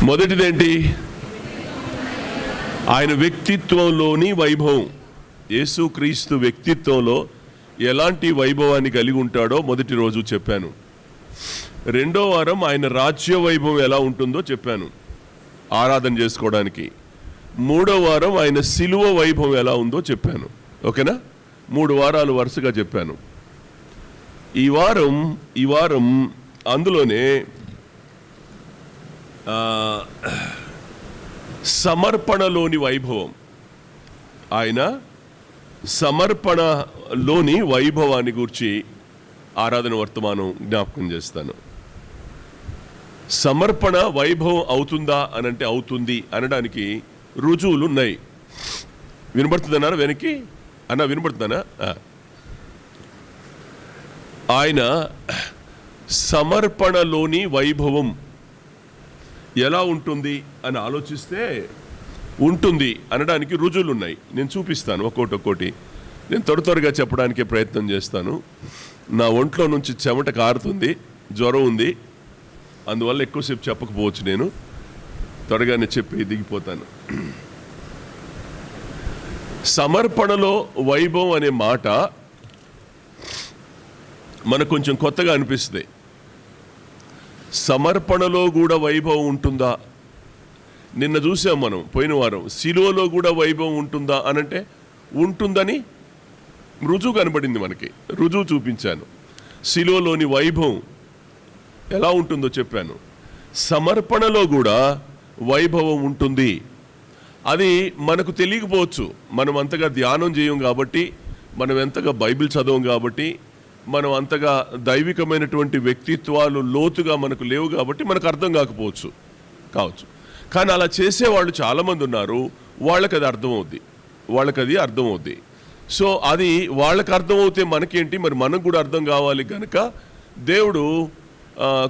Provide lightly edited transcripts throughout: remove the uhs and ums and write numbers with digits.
మొదటిదేంటి? ఆయన వ్యక్తిత్వంలోని వైభవం. యేసుక్రీస్తు వ్యక్తిత్వంలో ఎలాంటి వైభవాన్ని కలిగి ఉంటాడో మొదటి రోజు చెప్పాను. రెండో వారం ఆయన రాజ్య వైభవం ఎలా ఉంటుందో చెప్పాను ఆరాధన చేసుకోవడానికి. మూడో వారం ఆయన సిలువ వైభవం ఎలా ఉందో చెప్పాను. ఓకేనా? 3 వారాలు వరుసగా చెప్పాను. ఈ వారం అందులోనే సమర్పణలోని వైభవం, ఆయన సమర్పణలోని వైభవాన్ని గురించి ఆరాధన వర్తమానం జ్ఞాపకం చేస్తాను. సమర్పణ వైభవం అవుతుందా అనంటే అవుతుంది అనడానికి రుజువులు ఉన్నాయి. వినబడుతుందన్నా వెనక్కి అన్న? వినబడుతుందన్నా? ఆయన సమర్పణలోని వైభవం ఎలా ఉంటుంది అని ఆలోచిస్తే ఉంటుంది అనడానికి రుజువులు ఉన్నాయి. నేను చూపిస్తాను ఒక్కోటి. నేను త్వరగా చెప్పడానికే ప్రయత్నం చేస్తాను. నా ఒంట్లో నుంచి చెమట కారుతుంది, జ్వరం ఉంది, అందువల్ల ఎక్కువసేపు చెప్పకపోవచ్చు. నేను త్వరగానే చెప్పి దిగిపోతాను. సమర్పణలో వైభవం అనే మాట మనకు కొంచెం కొత్తగా అనిపిస్తుంది. సమర్పణలో కూడా వైభవం ఉంటుందా? నిన్న చూసాం మనం పోయిన వారం. సిలువలో కూడా వైభవం ఉంటుందా అనంటే ఉంటుందని రుజువు కనబడింది మనకి. రుజువు చూపించాను. సిలువలోని వైభవం ఎలా ఉంటుందో చెప్పాను. సమర్పణలో కూడా వైభవం ఉంటుంది. అది మనకు తెలియకపోవచ్చు. మనం అంతగా ధ్యానం చేయం కాబట్టి, మనం ఎంతగా బైబిల్ చదవం కాబట్టి, మనం అంతగా దైవికమైనటువంటి వ్యక్తిత్వాలు లోతుగా మనకు లేవు కాబట్టి మనకు అర్థం కావచ్చు. కానీ అలా చేసేవాళ్ళు చాలామంది ఉన్నారు. వాళ్ళకి అది అర్థమవుద్ది. సో అది వాళ్ళకి అర్థమవుతే మనకేంటి? మరి మనకు కూడా అర్థం కావాలి కనుక దేవుడు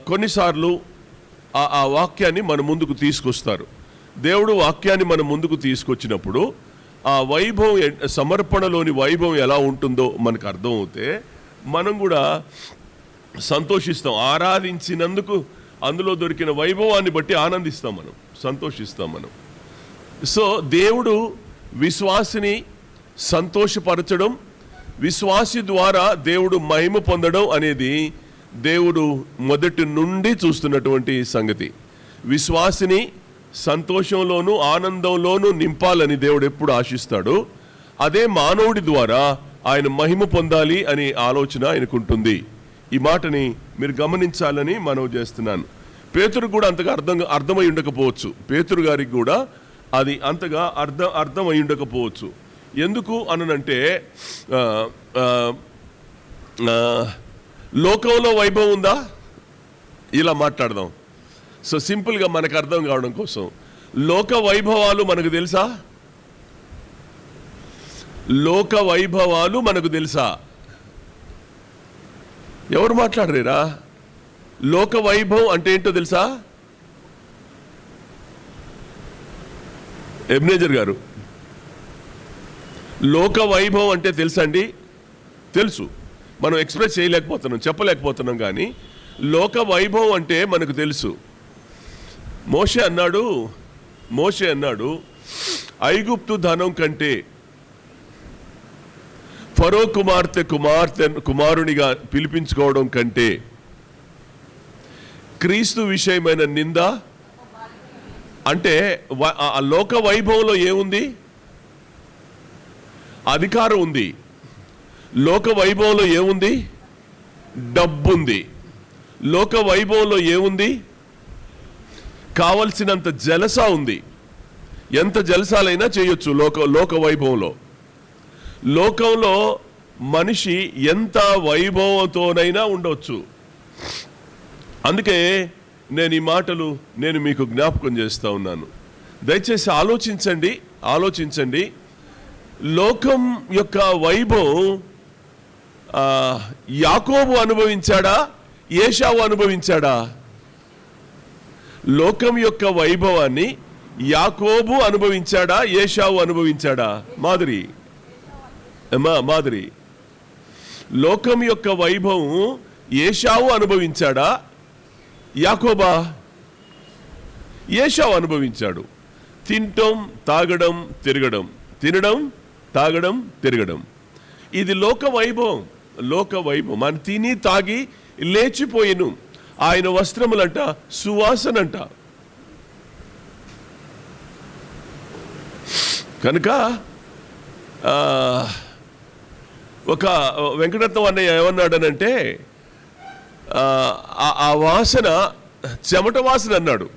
కొన్నిసార్లు ఆ వాక్యాన్ని మన ముందుకు తీసుకొస్తారు. దేవుడు వాక్యాన్ని మన ముందుకు తీసుకొచ్చినప్పుడు ఆ వైభవం, సమర్పణలోని వైభవం ఎలా ఉంటుందో మనకు అర్థమవుతే మనం కూడా సంతోషిస్తాం. ఆరాధించినందుకు అందులో దొరికిన వైభవాన్ని బట్టి ఆనందిస్తాం, మనం సంతోషిస్తాం మనం. సో దేవుడు విశ్వాసిని సంతోషపరచడం, విశ్వాసి ద్వారా దేవుడు మహిమ పొందడం అనేది దేవుడు మొదటి నుండి చూస్తున్నటువంటి సంగతి. విశ్వాసిని సంతోషంలోనూ ఆనందంలోనూ నింపాలని దేవుడు ఎప్పుడు ఆశిస్తాడు. అదే మానవుడి ద్వారా ఆయన మహిమ పొందాలి అనే ఆలోచన ఆయనకుంటుంది. ఈ మాటని మీరు గమనించాలని మనవి చేస్తున్నాను. పేతురు కూడా అంతగా అర్థమై ఉండకపోవచ్చు. పేతురు గారికి కూడా అది అంతగా అర్థమై ఉండకపోవచ్చు. ఎందుకు అనంటే లోకంలో వైభవం ఉందా? ఇలా మాట్లాడదాం. సో సింపుల్గా మనకు అర్థం కావడం కోసం, లోక వైభవాలు మనకు తెలుసా? లోక వైభవాలు మనకు తెలుసా? ఎవరు మాట్లాడరేరా? లోక వైభవం అంటే ఏంటో తెలుసా? ఎబ్నేజర్ గారు, లోక వైభవం అంటే తెలుసా అండి? తెలుసు. మనం ఎక్స్ప్రెస్ చేయలేకపోతున్నాం, చెప్పలేకపోతున్నాం. కానీ లోక వైభవం అంటే మనకు తెలుసు. మోషే అన్నాడు ఐగుప్తు ధనం కంటే, ఫరో కుమారునిగా పిలిపించుకోవడం కంటే క్రీస్తు విషయమైన నింద అంటే ఆ లోక వైభవంలో ఏముంది? అధికారం ఉంది. లోక వైభవంలో ఏముంది? డబ్బుంది. లోక వైభవంలో ఏముంది? కావలసినంత జలసా ఉంది. ఎంత జలసాలైనా చేయొచ్చు లోక వైభవంలో. లోకంలో మనిషి ఎంత వైభవంతోనైనా ఉండవచ్చు. అందుకే నేను ఈ మాటలు మీకు జ్ఞాపకం చేస్తూ ఉన్నాను. దయచేసి ఆలోచించండి. లోకం యొక్క వైభవం యాకోబు అనుభవించాడా? ఏశావు అనుభవించాడా? లోకం యొక్క వైభవాన్ని యాకోబు అనుభవించాడా? ఏశావు అనుభవించాడా? మాదిరి లోకం యొక్క వైభవం ఏశావు అనుభవించాడా? యాకోబా? ఏశావు అనుభవించాడు. తినటం, తాగడం, తిరగడం, తినడం, తాగడం, తిరగడం. ఇది లోక వైభవం. లోక వైభవం. మన తిని తాగి లేచిపోయిను. ఆయన వస్త్రములంట సువాసనంట. కనుక ఒక వెంకటరత్నం అన్నయ్య ఏమన్నాడనంటే, ఆ వాసన చెమట వాసన అన్నాడు.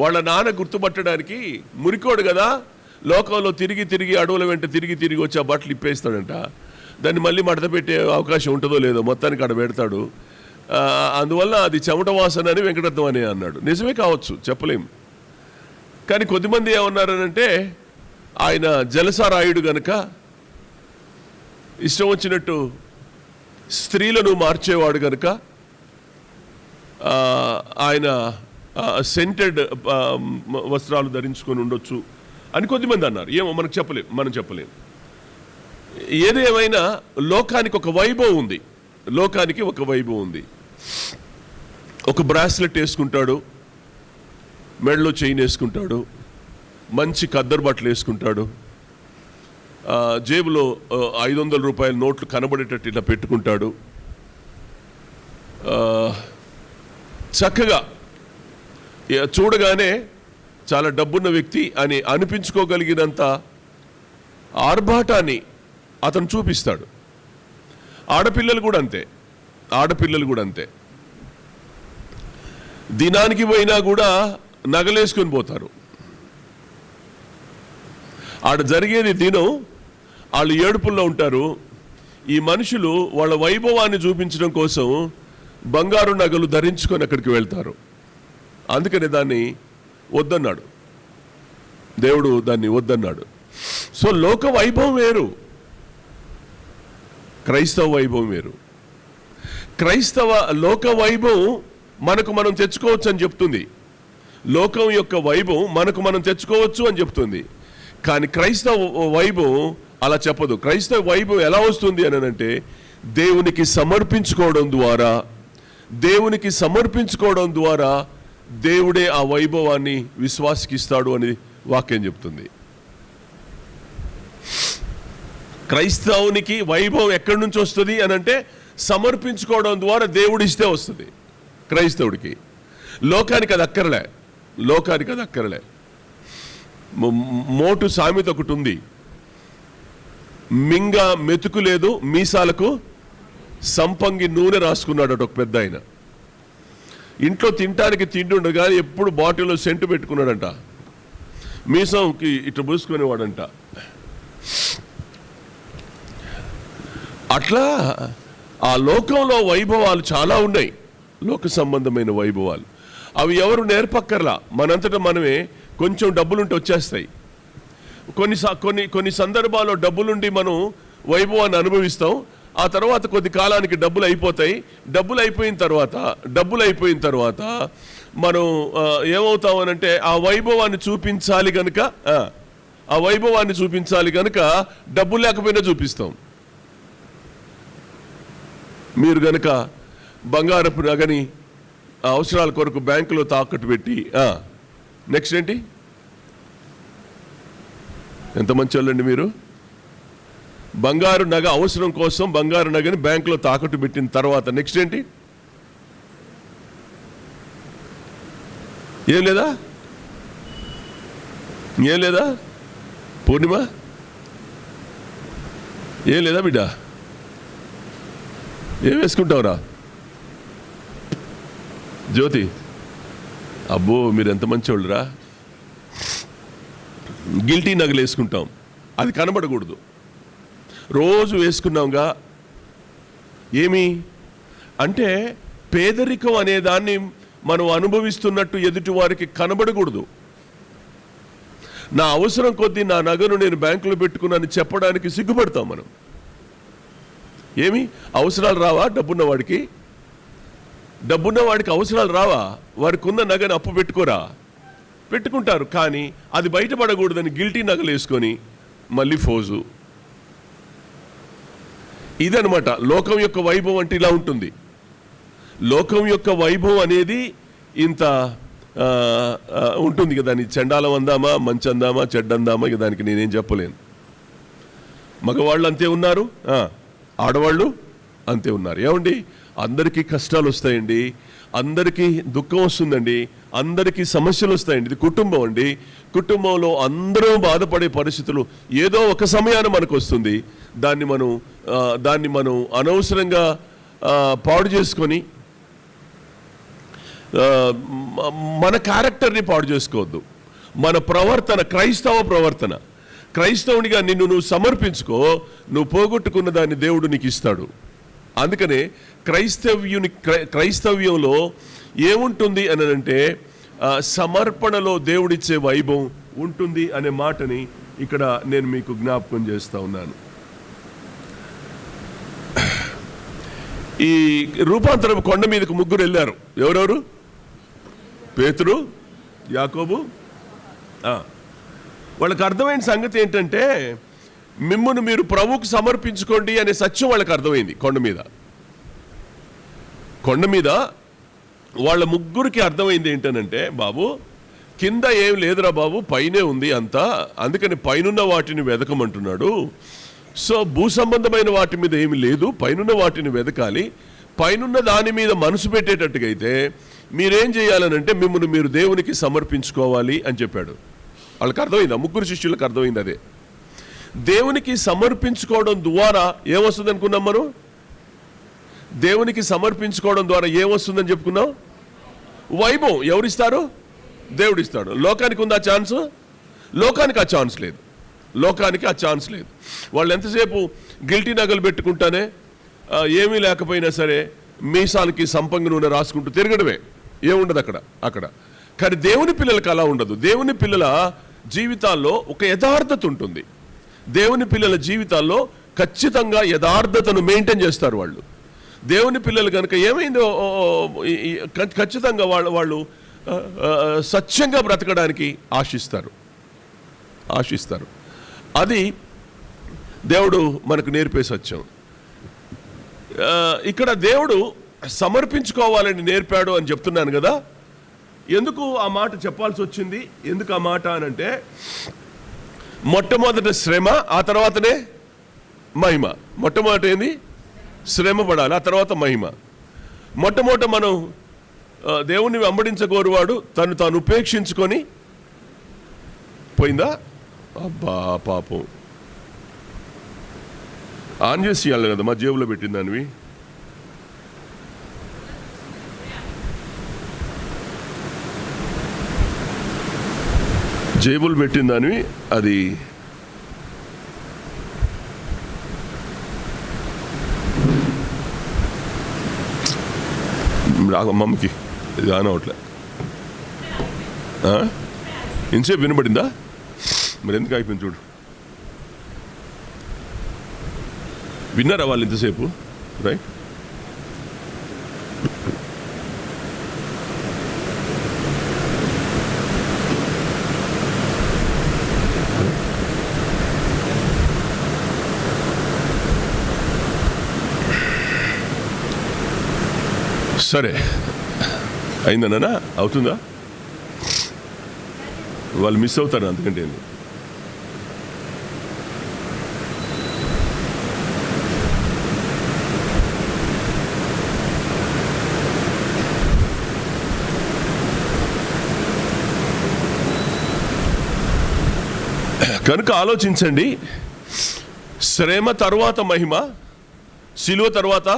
వాళ్ళ నాన్న గుర్తుపట్టడానికి, మురికోడు కదా, లోకంలో తిరిగి తిరిగి అడవుల వెంట తిరిగి తిరిగి వచ్చి ఆ బట్టలు ఇప్పేస్తాడంట. దాన్ని మళ్ళీ మడత పెట్టే అవకాశం ఉంటుందో లేదో, మొత్తానికి ఆడ పెడతాడు. అందువల్ల అది చెమట వాసన అని వెంకటరత్నం అనే అన్నాడు. నిజమే కావచ్చు, చెప్పలేం. కానీ కొద్దిమంది ఏమన్నారనంటే, ఆయన జలసారాయుడు గనక ఇష్టం వచ్చినట్టు స్త్రీలను మార్చేవాడు గనక ఆయన సెంటెడ్ వస్త్రాలు ధరించుకొని ఉండొచ్చు అని కొద్దిమంది అన్నారు. ఏమో మనం చెప్పలేం. ఏదేమైనా లోకానికి ఒక వైభవం ఉంది. లోకానికి ఒక వైభవం ఉంది. ఒక బ్రాస్లెట్ వేసుకుంటాడు, మెడలో చైన్ వేసుకుంటాడు, మంచి ఖద్దరు బట్టలు వేసుకుంటాడు, జేబులో 500 రూపాయల నోట్లు కనబడేటట్టు ఇలా పెట్టుకుంటాడు. చక్కగా చూడగానే చాలా డబ్బున్న వ్యక్తి అని అనిపించుకోగలిగినంత ఆర్భాటాన్ని అతను చూపిస్తాడు. ఆడపిల్లలు కూడా అంతే. దినానికి పోయినా కూడా నగలేసుకొని పోతారు. ఆడ జరిగేది దినం, వాళ్ళు ఏడుపుల్లో ఉంటారు. ఈ మనుషులు వాళ్ళ వైభవాన్ని చూపించడం కోసం బంగారు నగలు ధరించుకొని అక్కడికి వెళ్తారు. అందుకని దాన్ని వద్దన్నాడు దేవుడు, దాన్ని వద్దన్నాడు. సో లోక వైభవం వేరు, క్రైస్తవ వైభవం వేరు. లోక వైభవం మనకు మనం తెచ్చుకోవచ్చు అని చెప్తుంది. లోకం యొక్క వైభవం మనకు మనం తెచ్చుకోవచ్చు అని చెప్తుంది. కానీ క్రైస్తవ వైభవం అలా చెప్పదు. క్రైస్తవ వైభవం ఎలా వస్తుంది అని అంటే, దేవునికి సమర్పించుకోవడం ద్వారా దేవుడే ఆ వైభవాన్ని విశ్వాసికిస్తాడు అని వాక్యం చెప్తుంది. క్రైస్తవునికి వైభవం ఎక్కడి నుంచి వస్తుంది అని అంటే, సమర్పించుకోవడం ద్వారా దేవుడు ఇస్తే వస్తుంది క్రైస్తవుడికి. లోకానికి అది అక్కర్లే. మోటు సామెత ఒకటి ఉంది, మింగ మెతుకు లేదు, మీసాలకు సంపంగి నూనె రాసుకున్నాడు ఒక పెద్ద ఆయన. ఇంట్లో తినడానికి తిండి ఉండదు కానీ ఎప్పుడు బాటిల్లో సెంటు పెట్టుకున్నాడంట, మీసంకి ఇట్లా పూసుకునేవాడంట. అట్లా ఆ లోకంలో వైభవాలు చాలా ఉన్నాయి, లోక సంబంధమైన వైభవాలు. అవి ఎవరు నేర్పక్కర్లా, మనంతటా మనమే. కొంచెం డబ్బులుంటే వచ్చేస్తాయి. కొన్ని సందర్భాల్లో డబ్బులుండి మనం వైభవాన్ని అనుభవిస్తాం. ఆ తర్వాత కొద్ది కాలానికి డబ్బులు అయిపోతాయి. డబ్బులు అయిపోయిన తర్వాత మనం ఏమవుతామనంటే, ఆ వైభవాన్ని చూపించాలి కనుక డబ్బు లేకపోయినా చూపిస్తాం. మీరు గనక బంగారపు నగని అవసరాల కొరకు బ్యాంకులో తాకట్టు పెట్టి, నెక్స్ట్ ఏంటి? ఎంత మంచి వాళ్ళండి మీరు. బంగారు నగ అవసరం కోసం బంగారు నగని బ్యాంకులో తాకట్టు పెట్టిన తర్వాత నెక్స్ట్ ఏంటి? ఏం లేదా పూర్ణిమ? ఏం లేదా బిడ్డ? ఏం వేసుకుంటావురా జ్యోతి? అబ్బో మీరు ఎంత మంచోళ్ళురా. గిల్టీ నగలు వేసుకుంటాం, అది కనబడకూడదు. రోజు వేసుకున్నాంగా. ఏమి అంటే, పేదరికం అనే దాన్ని మనం అనుభవిస్తున్నట్టు ఎదుటి వారికి కనబడకూడదు. నా అవసరం కొద్దీ నా నగను నేను బ్యాంకులో పెట్టుకున్నాను చెప్పడానికి సిగ్గుపడతాం మనం. ఏమి అవసరాలు రావా? డబ్బున్న వాడికి అవసరాలు రావా? వారికి ఉన్న నగను అప్పు పెట్టుకుంటారు. కానీ అది బయటపడకూడదని గిల్టీ నగలు వేసుకొని మళ్ళీ ఫోజు. ఇదనమాట లోకం యొక్క వైభవం అంటే. ఇలా ఉంటుంది లోకం యొక్క వైభవం అనేది. ఇంత ఉంటుంది కదా, దాన్ని చెండాలం అందామా, మంచి అందామా, చెడ్డ అందామా, ఇక దానికి నేనేం చెప్పలేను. మగవాళ్ళు అంతే ఉన్నారు, ఆడవాళ్ళు అంతే ఉన్నారు. ఏమండి, అందరికీ కష్టాలు వస్తాయండి, అందరికీ దుఃఖం వస్తుందండి, అందరికీ సమస్యలు వస్తాయండి. ఇది కుటుంబం అండి. కుటుంబంలో అందరూ బాధపడే పరిస్థితులు ఏదో ఒక సమయాన మనకు వస్తుంది. దాన్ని మనం అనవసరంగా పాడు చేసుకొని మన క్యారెక్టర్ని పాడు చేసుకోవద్దు. మన ప్రవర్తన, క్రైస్తవునిగా నిన్ను నువ్వు సమర్పించుకో, నువ్వు పోగొట్టుకున్న దాన్ని దేవుడు నీకు ఇస్తాడు. అందుకనే క్రైస్తవ్యంలో ఏముంటుంది అని అంటే సమర్పణలో దేవుడిచ్చే వైభవం ఉంటుంది అనే మాటని ఇక్కడ నేను మీకు జ్ఞాపకం చేస్తా ఉన్నాను. ఈ రూపాంతరం కొండ మీదకు ముగ్గురు వెళ్ళారు. ఎవరెవరు? పేతురు, యాకోబు. వాళ్ళకి అర్థమైన సంగతి ఏంటంటే, మిమ్మును మీరు ప్రభువుకు సమర్పించుకోండి అనే సత్యం వాళ్ళకి అర్థమైంది. కొండ మీద వాళ్ళ ముగ్గురికి అర్థమైంది ఏంటనంటే, బాబు కింద ఏం లేదురా బాబు, పైనే ఉంది అంతా, అందుకని పైనున్న వాటిని వెదకమంటున్నాడు. సో భూ సంబంధమైన వాటి మీద ఏమి లేదు, పైనున్న వాటిని వెదకాలి. పైనున్న దాని మీద మనసు పెట్టేటట్టుగా అయితే మీరేం చేయాలనంటే మిమ్మల్ని మీరు దేవునికి సమర్పించుకోవాలి అని చెప్పాడు. వాళ్ళకి అర్థమైంది, ఆ ముగ్గురు శిష్యులకు అర్థమైంది అదే. దేవునికి సమర్పించుకోవడం ద్వారా ఏమొస్తుంది అనుకున్నాం మనం? దేవునికి సమర్పించుకోవడం ద్వారా ఏమొస్తుందని చెప్పుకున్నాం? వైభవం. ఎవరిస్తారు? దేవుడిస్తాడు. లోకానికి ఉందా ఛాన్స్? లోకానికి ఆ ఛాన్స్ లేదు. వాళ్ళు ఎంతసేపు గిల్టీ నగలు పెట్టుకుంటానే, ఏమీ లేకపోయినా సరే మీసాలకి సంపంగి నూనె రాసుకుంటూ తిరగడమే, ఏముండదు అక్కడ. కానీ దేవుని పిల్లలకు అలా ఉండదు. దేవుని పిల్లల జీవితాల్లో ఒక యథార్థత ఉంటుంది. దేవుని పిల్లల జీవితాల్లో ఖచ్చితంగా యథార్థతను మెయింటైన్ చేస్తారు వాళ్ళు. దేవుని పిల్లలు కనుక ఏమైందో ఖచ్చితంగా వాళ్ళు సత్యంగా బ్రతకడానికి ఆశిస్తారు. అది దేవుడు మనకు నేర్పే సత్యం. ఇక్కడ దేవుడు సమర్పించుకోవాలని నేర్పాడు అని చెప్తున్నాను కదా. ఎందుకు ఆ మాట చెప్పాల్సి వచ్చింది? ఎందుకు ఆ మాట అనంటే, మొట్టమొదట శ్రమ, ఆ తర్వాతనే మహిమ. మొట్టమొదట ఏంది? శ్రమ పడాలి, ఆ తర్వాత మహిమ. మొట్టమొదట మనం దేవుణ్ణి వెంబడించగోరువాడు తాను ఉపేక్షించుకొని పోయిందా? అబ్బా పాపం, ఆన్ చేసి ఇవ్వాలి కదా, మా జేబులో పెట్టిందానివి. జేబులు పెట్టిందానివి అది మమ్మకి ఇది ఆన్ అవట్లే. ఇంతసేపు వినబడిందా? మరి ఎందుకు అయిపోయింది చూడు. విన్నారా వాళ్ళు ఇంతసేపు? రైట్. సరే, అయిందన్నా? అవుతుందా? వాళ్ళు మిస్ అవుతారు, అందుకంటే కనుక ఆలోచించండి. శ్రమ తర్వాత మహిమ, సిలువ తర్వాత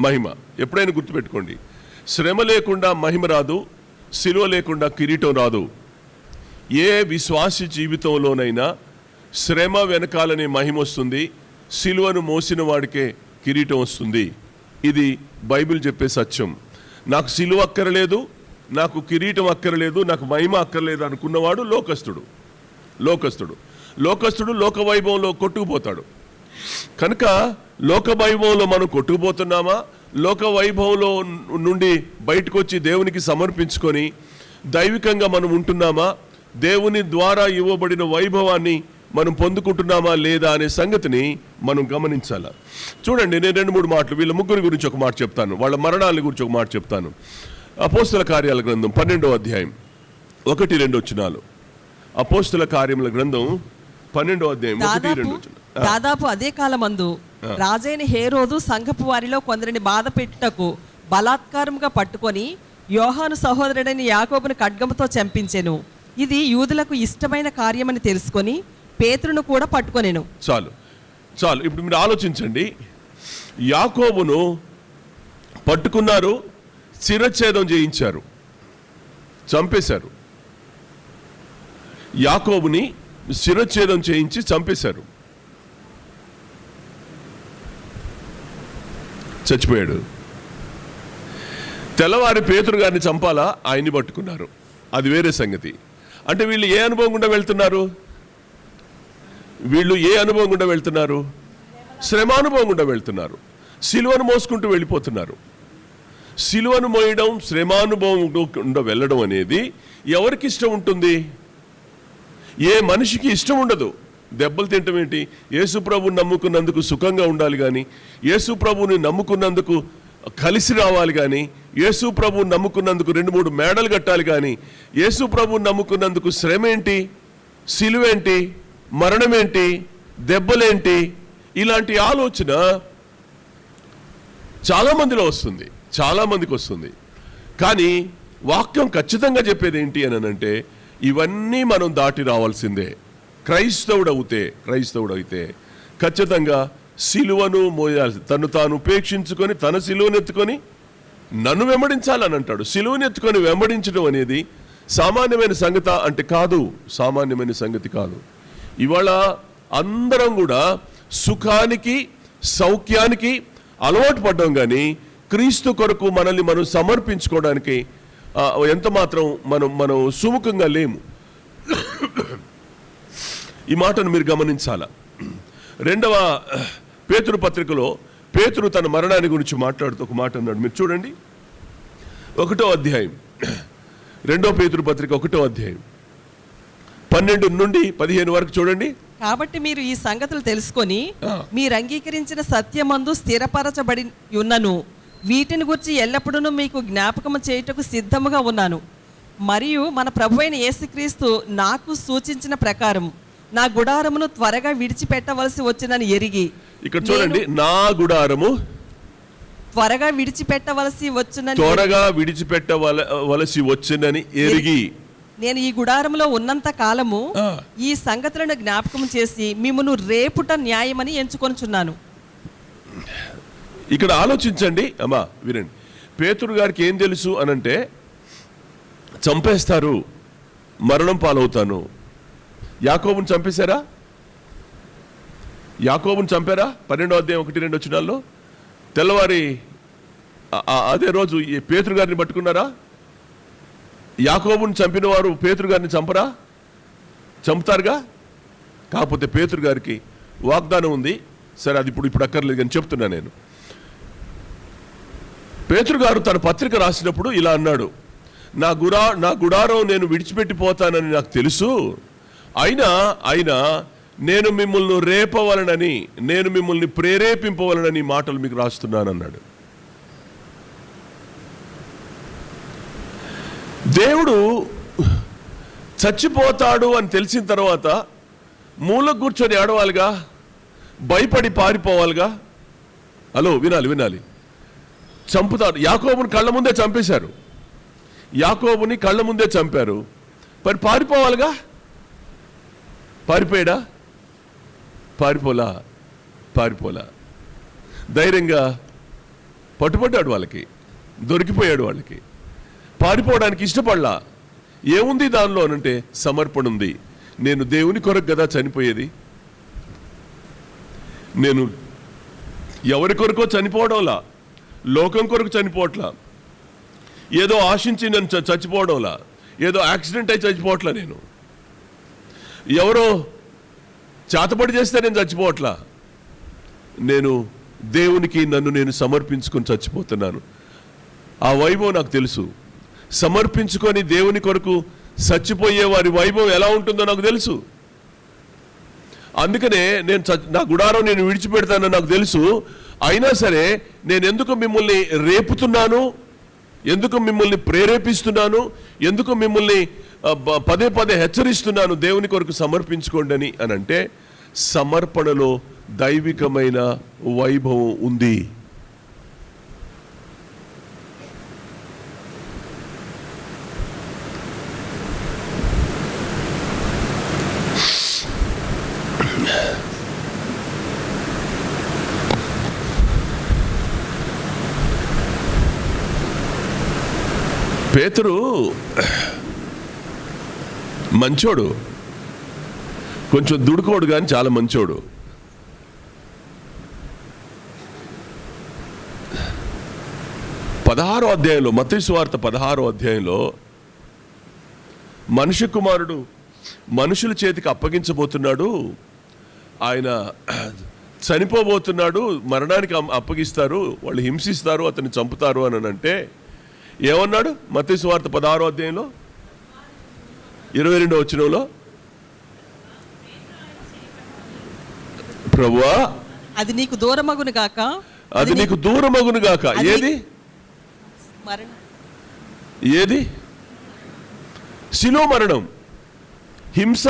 మహిమ. ఎప్పుడైనా గుర్తుపెట్టుకోండి, శ్రమ లేకుండా మహిమ రాదు, సిలువ లేకుండా కిరీటం రాదు. ఏ విశ్వాసి జీవితంలోనైనా శ్రమ వెనకాలనే మహిమ వస్తుంది, సిలువను మోసిన వాడికే కిరీటం వస్తుంది. ఇది బైబిల్ చెప్పే సత్యం. నాకు సిలువ అక్కరలేదు, నాకు కిరీటం అక్కరలేదు, నాకు మహిమ అక్కర్లేదు అనుకున్నవాడు లోకస్తుడు. లోక వైభవంలో కొట్టుకుపోతాడు. కనుక లోక వైభవంలో మనం కొట్టుకుపోతున్నామా? లోక వైభవంలో నుండి బయటకు వచ్చి దేవునికి సమర్పించుకొని దైవికంగా మనం ఉంటున్నామా? దేవుని ద్వారా ఇవ్వబడిన వైభవాన్ని మనం పొందుకుంటున్నామా లేదా అనే సంగతిని మనం గమనించాలి. చూడండి, నేను 2-3 మాటలు వీళ్ళ ముగ్గురి గురించి ఒక మాట చెప్తాను, వాళ్ళ మరణాల గురించి ఒక మాట చెప్తాను. అపోస్తుల కార్యాల గ్రంథం 12వ అధ్యాయం 1-2 వచనాలు. అపోస్తుల కార్యముల గ్రంథం 12వ అధ్యాయం 1-2 వచనాలు. దాదాపు అదే కాలమందు రాజైన హేరోదు సంఘపు వారిలో కొందరిని బాధ పెట్టుటకు బలాత్కారముగా పట్టుకొని యోహాను సహోదరుడైన యాకోబును ఖడ్గముతో చంపించెను. ఇది యూదులకు ఇష్టమైన కార్యమని తెలుసుకొని పేతురును కూడా పట్టుకొనెను. చాలు చాలు. ఇప్పుడు మీరు ఆలోచించండి. యాకోబును పట్టుకున్నారు, శిరచ్ఛేదం చేయించారు, చంపేశారు. యాకోబుని శిరచ్ఛేదం చేయించి చంపేశారు, చచ్చిపోయాడు. తెల్లవారి పేతురు గారిని చంపాలా, ఆయన్ని పట్టుకున్నారు, అది వేరే సంగతి. అంటే వీళ్ళు ఏ అనుభవం గుండా వెళ్తున్నారు? వీళ్ళు ఏ అనుభవం గుండా వెళ్తున్నారు? శ్రమానుభవం గుండా వెళ్తున్నారు. సిలువను మోసుకుంటూ వెళ్ళిపోతున్నారు. సిలువను మోయడం, శ్రమానుభవం గుండా వెళ్ళడం అనేది ఎవరికి ఇష్టం ఉంటుంది? ఏ మనిషికి ఇష్టం ఉండదు. దెబ్బలు తింటం ఏంటి? యేసు ప్రభువుని నమ్ముకున్నందుకు సుఖంగా ఉండాలి కానీ, యేసు ప్రభువుని నమ్ముకున్నందుకు కలిసి రావాలి కానీ, యేసు ప్రభువుని నమ్ముకున్నందుకు 2-3 మేడలు కట్టాలి కానీ, యేసు ప్రభువుని నమ్ముకున్నందుకు శ్రమ ఏంటి, సిలువేంటి, మరణమేంటి, దెబ్బలేంటి, ఇలాంటి ఆలోచన చాలామందిలో వస్తుంది, చాలామందికి వస్తుంది. కానీ వాక్యం ఖచ్చితంగా చెప్పేది ఏంటి అని అంటే, ఇవన్నీ మనం దాటి రావాల్సిందే. క్రైస్తవుడైతే ఖచ్చితంగా సిలువను మోయాల్సి, తను తాను ఉపేక్షించుకొని తన సిలువను ఎత్తుకొని నన్ను వెంబడించాలని అంటాడు. సిలువను ఎత్తుకొని వెంబడించడం అనేది సామాన్యమైన సంగతి అంటే కాదు, సామాన్యమైన సంగతి కాదు. ఇవాళ అందరం కూడా సుఖానికి, సౌఖ్యానికి అలవాటు పడ్డాం కానీ క్రీస్తు కొరకు మనల్ని మనం సమర్పించుకోవడానికి ఎంత మాత్రం మనం సుముఖంగా లేము. ఈ మాటను మీరు గమనించాల. 2వ పేతురు పత్రికలో పేతురు తన మరణాన్ని గురించి మాట్లాడుతూ ఒక మాట అన్నాడు. మీరు చూడండి, 1వ అధ్యాయం, 2వ పేతురు పత్రిక 1వ అధ్యాయం 12-15 వరకు చూడండి. కాబట్టి మీరు ఈ సంగతులు తెలుసుకొని మీరు అంగీకరించిన సత్యమందు స్థిరపరచబడి ఉన్నను, వీటిని గురించి ఎల్లప్పుడూ మీకు జ్ఞాపకం చేయుటకు సిద్ధముగా ఉన్నాను. మరియు మన ప్రభువైన యేసుక్రీస్తు నాకు సూచించిన ప్రకారం నా గుడారమును త్వరగా విడిచిపెట్టవలసి వచ్చినని ఎరిగి. ఇక్కడ చూడండి, నా గుడారము త్వరగా విడిచిపెట్టవలసి వచ్చినని ఎరిగి నేను ఈ గుడారంలో ఉన్నంత కాలము ఈ సంగతులను జ్ఞాపకం చేసి మిమ్మును రేపుట న్యాయమని ఎంచుకొనుచున్నాను. ఇక్కడ ఆలోచించండి అమ్మా, వినండి. పేతురు గారికి ఏం తెలుసు అనంటే, చంపేస్తారు, మరణం పాలవుతాను. యాకోబుని చంపేశారా? యాకోబుని చంపారా? 12వ అధ్యాయం 1-2 వచనాల్లో తెల్లవారి అదే రోజు పేతురు గారిని పట్టుకున్నారా? యాకోబుని చంపిన వారు పేతురు గారిని చంపరా? చంపుతారుగా. కాకపోతే పేతురు గారికి వాగ్దానం ఉంది. సరే, అది ఇప్పుడు అక్కర్లేదు కానీ చెప్తున్నా నేను. పేతురు గారు తన పత్రిక రాసినప్పుడు ఇలా అన్నాడు, నా గుడారం నేను విడిచిపెట్టిపోతానని నాకు తెలుసు, అయినా నేను మిమ్మల్ని రేపవలనని, నేను మిమ్మల్ని ప్రేరేపింపవలనని మాటలు మీకు రాస్తున్నాను అన్నాడు. దేవుడు చచ్చిపోతాడు అని తెలిసిన తర్వాత మూల కూర్చొని ఆడవాలిగా, భయపడి పారిపోవాలిగా. హలో, వినాలి. చంపుతాడు. యాకోబుని కళ్ళ ముందే చంపేశారు. యాకోబుని కళ్ళ ముందే చంపారు. మరి పారిపోవాలిగా. పారిపోయాడా? పారిపోలా. ధైర్యంగా పట్టుబడ్డాడు, వాళ్ళకి దొరికిపోయాడు. వాళ్ళకి పారిపోవడానికి ఇష్టపడలా. ఏముంది దానిలో అనంటే సమర్పణ ఉంది. నేను దేవుని కొరకు కదా చనిపోయేది, నేను ఎవరి కొరకో చనిపోవడంలా, లోకం కొరకు చనిపోవట్లా, ఏదో ఆశించి నేను చచ్చిపోవడంలా, ఏదో యాక్సిడెంట్ అయి చచ్చిపోవట్లా, నేను ఎవరో చేతపడి చేస్తే నేను చచ్చిపోవట్లా, నేను దేవునికి నన్ను నేను సమర్పించుకొని చచ్చిపోతున్నాను. ఆ వైభవం నాకు తెలుసు. సమర్పించుకొని దేవుని కొరకు చచ్చిపోయే వారి వైభవం ఎలా ఉంటుందో నాకు తెలుసు. అందుకనే నా గుడారం నేను విడిచిపెడతానని నాకు తెలుసు. అయినా సరే నేను ఎందుకు మిమ్మల్ని రేపుతున్నాను ఎందుకు మిమ్మల్ని ప్రేరేపిస్తున్నాను, ఎందుకు మిమ్మల్ని పదే పదే హెచ్చరిస్తున్నాను దేవుని కొరకు సమర్పించుకోండి అని అంటే, సమర్పణలో దైవికమైన వైభవం ఉంది. పేతురు మంచోడు, కొంచెం దుడుకోడు కానీ చాలా మంచోడు. అధ్యాయంలో, మత్తయి సువార్త 16వ అధ్యాయంలో మనుష్య కుమారుడు మనుషుల చేతికి అప్పగించబోతున్నాడు, ఆయన చనిపోబోతున్నాడు, మరణానికి అప్పగిస్తారు, వాళ్ళు హింసిస్తారు, అతన్ని చంపుతారు అని అంటే ఏమన్నాడు? మత్తయి సువార్త 16వ అధ్యాయంలో 22వ వచనంలో, ప్రభువా అది నీకు దూరమగును గాక, అది నీకు దూరమగును గాక. ఏది? ఏది? శిలువ మరణం, హింస,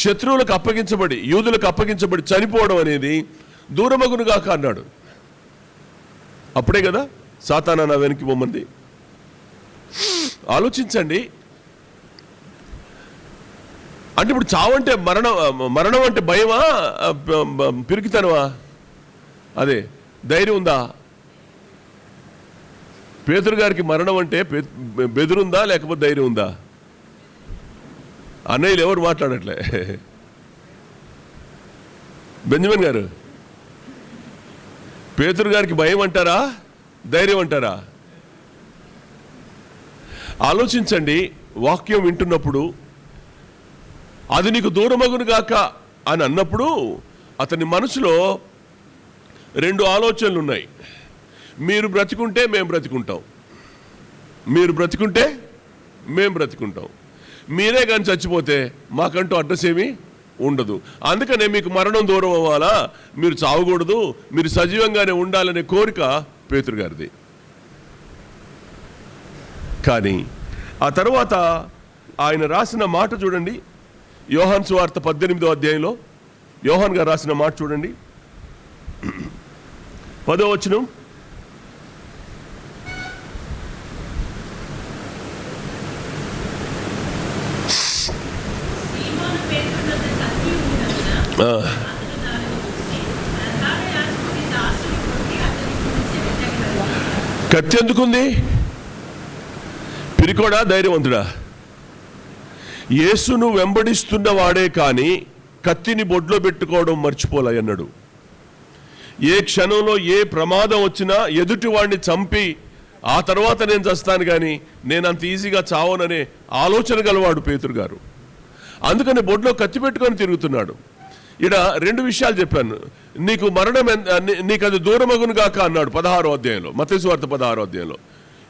శత్రువులకు అప్పగించబడి, యూదులకు అప్పగించబడి చనిపోవడం అనేది దూరమగును గాక అన్నాడు. అప్పుడే కదా సాతానా నా వెనక్కి పొమ్మంది. ఆలోచించండి. అంటే ఇప్పుడు చావంటే మరణం అంటే భయమా, పిరికితనమా? అదే ధైర్యం ఉందా? పేతురు గారికి మరణం అంటే బెదురుందా లేకపోతే ధైర్యం ఉందా? అన్నయ్యలు ఎవరు మాట్లాడట్లే. బెంజమిన్ గారు, పేతురు గారికి భయం అంటారా, ధైర్యం అంటారా? ఆలోచించండి. వాక్యం వింటున్నప్పుడు అది నీకు దూరమగును గాక అని అన్నప్పుడు అతని మనసులో రెండు ఆలోచనలు ఉన్నాయి. మీరు బ్రతికుంటే మేము బ్రతికుంటాం, మీరు బ్రతికుంటే మేము బ్రతికుంటాం, మీరే కానీ చచ్చిపోతే మాకంటూ అడ్రస్ ఏమీ ఉండదు. అందుకనే మీకు మరణం దూరం అవ్వాలా, మీరు చావకూడదు, మీరు సజీవంగానే ఉండాలనే కోరిక పేతురు గారిది. కానీ ఆ తర్వాత ఆయన రాసిన మాట చూడండి, యోహాను సువార్త 18వ అధ్యాయంలో యోహాన్ గారు రాసిన మాట చూడండి, 10వ వచనం. కత్తి ఎందుకుంది? పిరికోడా ధైర్యవంతుడా? యేసును వెంబడిస్తున్న వాడే కానీ కత్తిని బొడ్లో పెట్టుకోవడం మర్చిపోలే అన్నాడు. ఏ క్షణంలో ఏ ప్రమాదం వచ్చినా ఎదుటి వాడిని చంపి ఆ తర్వాత నేను చస్తాను కానీ నేను అంత ఈజీగా చావననే ఆలోచన గలవాడు పేతురు గారు. అందుకని బొడ్లో కత్తి పెట్టుకొని తిరుగుతున్నాడు. ఇక్కడ రెండు విషయాలు చెప్పాను. నీకు మరణం, నీకు అది దూరమగును గాక అన్నాడు 16వ అధ్యాయంలో, మత్తయి సువార్త 16వ అధ్యాయంలో.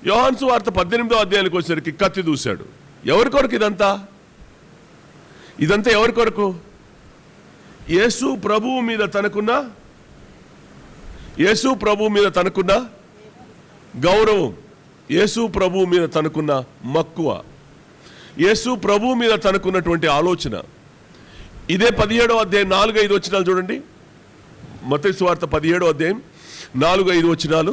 యోహాను సువార్త 18వ అధ్యాయానికి వచ్చేసరికి కత్తి దూశాడు. ఎవరి కొరకు ఇదంతా? ఇదంతా ఎవరి కొరకు? యేసు ప్రభువు మీద తనకున్న గౌరవం, యేసు ప్రభువు మీద తనకున్న మక్కువ, యేసు ప్రభువు మీద తనకున్నటువంటి ఆలోచన. ఇదే 17వ అధ్యాయం 4-5 వచనాలు చూడండి. మత్తయి సువార్త 17వ అధ్యాయం 4-5 వచనాలు.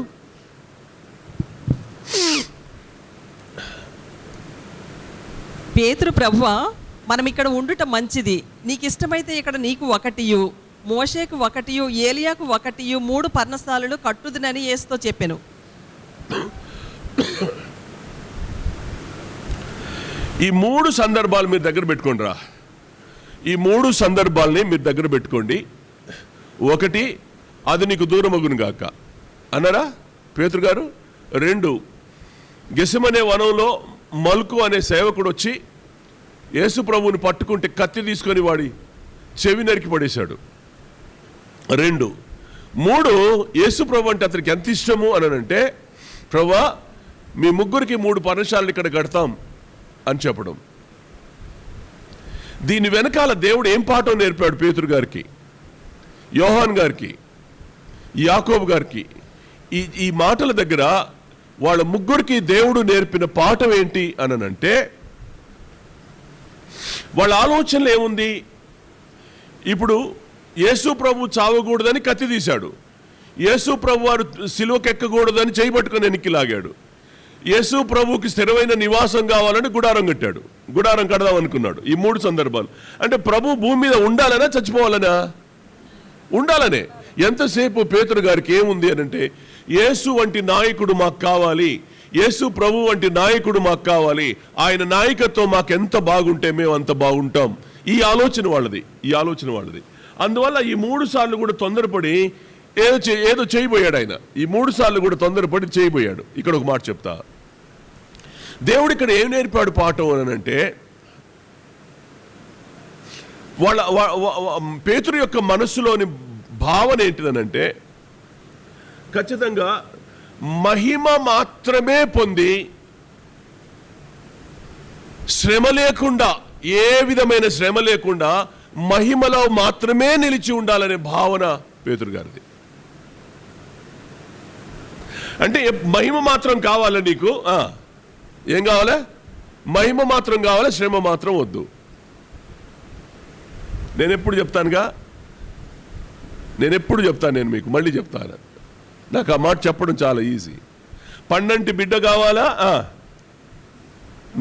పేతురు, ప్రభువా మనం ఇక్కడ ఉండుట మంచిది, నీకు ఇష్టమైతే ఇక్కడ నీకు ఒకటియు, మోషేకు ఒకటియు, ఏలియాకు ఒకటియు 3 పర్ణశాలలు కట్టుదునని యేసుతో చెప్పెను. ఈ 3 సందర్భాలు మీరు దగ్గర పెట్టుకోండి రా. ఈ 3 సందర్భాలని మీరు దగ్గర పెట్టుకోండి. ఒకటి, అది నీకు దూరమగును గాక అన్నారా పేతురు గారు. 2, గెసెమనే వనంలో మల్కు అనే సేవకుడు వచ్చి యేసు ప్రభువుని పట్టుకుంటే కత్తి తీసుకొని వాడి చెవి నరికి పడేశాడు. 2, 3, యేసు ప్రభు అంటే అతనికి ఎంత ఇష్టము అని అంటే, ప్రభువా మీ ముగ్గురికి 3 పర్ణశాలలు ఇక్కడ కడతాం అని చెప్పడం. దీని వెనకాల దేవుడు ఏం పాఠం నేర్పాడు పేతురు గారికి, యోహాన్ గారికి, యాకోబు గారికి? ఈ మాటల దగ్గర వాళ్ళ ముగ్గురికి దేవుడు నేర్పిన పాఠం ఏంటి అనంటే, వాళ్ళ ఆలోచనలు ఏముంది? ఇప్పుడు యేసు ప్రభు చావకూడదని కత్తి తీశాడు, యేసు ప్రభు వారు సిలువకెక్కకూడదని చేయబట్టుకుని వెనక్కి లాగాడు, యేసు ప్రభుకి స్థిరమైన నివాసం కావాలని గుడారం కట్టాడు, గుడారం కడదాం అనుకున్నాడు. ఈ 3 సందర్భాలు అంటే ప్రభు భూమి మీద ఉండాలనా చచ్చిపోవాలనా? ఉండాలనే. ఎంతసేపు పేతురు గారికి ఏముంది అనంటే, యేసు వంటి నాయకుడు మాకు కావాలి, యేసు ప్రభు వంటి నాయకుడు మాకు కావాలి, ఆయన నాయకత్వం మాకు ఎంత బాగుంటే మేము అంత బాగుంటాం. ఈ ఆలోచన వాళ్ళది. అందువల్ల ఈ 3 సార్లు కూడా తొందరపడి ఏదో చేయబోయాడు ఆయన. ఈ 3 సార్లు కూడా తొందరపడి చేయబోయాడు. ఇక్కడ ఒక మాట చెప్తా. దేవుడు ఇక్కడ ఏం నేర్పాడు పాఠం అనంటే, వాళ్ళ పేతురు యొక్క మనస్సులోని భావన ఏంటిదనంటే, ఖచ్చితంగా మహిమ మాత్రమే పొంది శ్రమ లేకుండా, ఏ విధమైన శ్రమ లేకుండా మహిమలో మాత్రమే నిలిచి ఉండాలనే భావన పేతురు గారిది. అంటే మహిమ మాత్రం కావాలా నీకు? ఏం కావాలా? మహిమ మాత్రం కావాలా, శ్రమ మాత్రం వద్దు. నేను ఎప్పుడు చెప్తాను, నేను మీకు మళ్ళీ చెప్తాను. నాకు ఆ మాట చెప్పడం చాలా ఈజీ. పండంటి బిడ్డ కావాలా?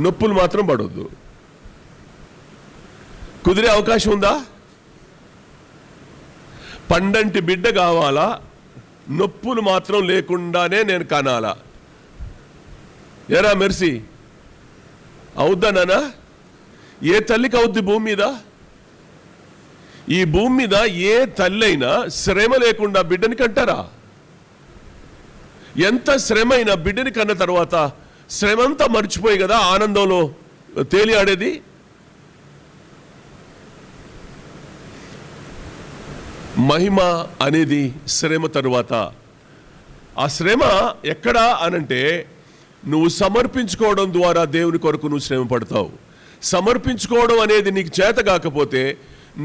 నొప్పులు మాత్రం పడొద్దు. కుదిరే అవకాశం ఉందా? పండంటి బిడ్డ కావాలా, నొప్పులు మాత్రం లేకుండానే నేను కనాలా? ఎరా మెర్సీ, అవుద్దా నానా? ఏ తల్లికి అవుద్ది భూమి మీద? ఈ భూమి మీద ఏ తల్లి అయినా శ్రమ లేకుండా బిడ్డని కంటారా? ఎంత శ్రమ అయినా బిడ్డని కన్న తర్వాత శ్రమంతా మర్చిపోయి కదా ఆనందంలో తేలి ఆడేది. మహిమ అనేది శ్రమ తరువాత. ఆ శ్రమ ఎక్కడా అనంటే, నువ్వు సమర్పించుకోవడం ద్వారా దేవుని కొరకు నువ్వు శ్రమ పడతావు. సమర్పించుకోవడం అనేది నీకు చేత కాకపోతే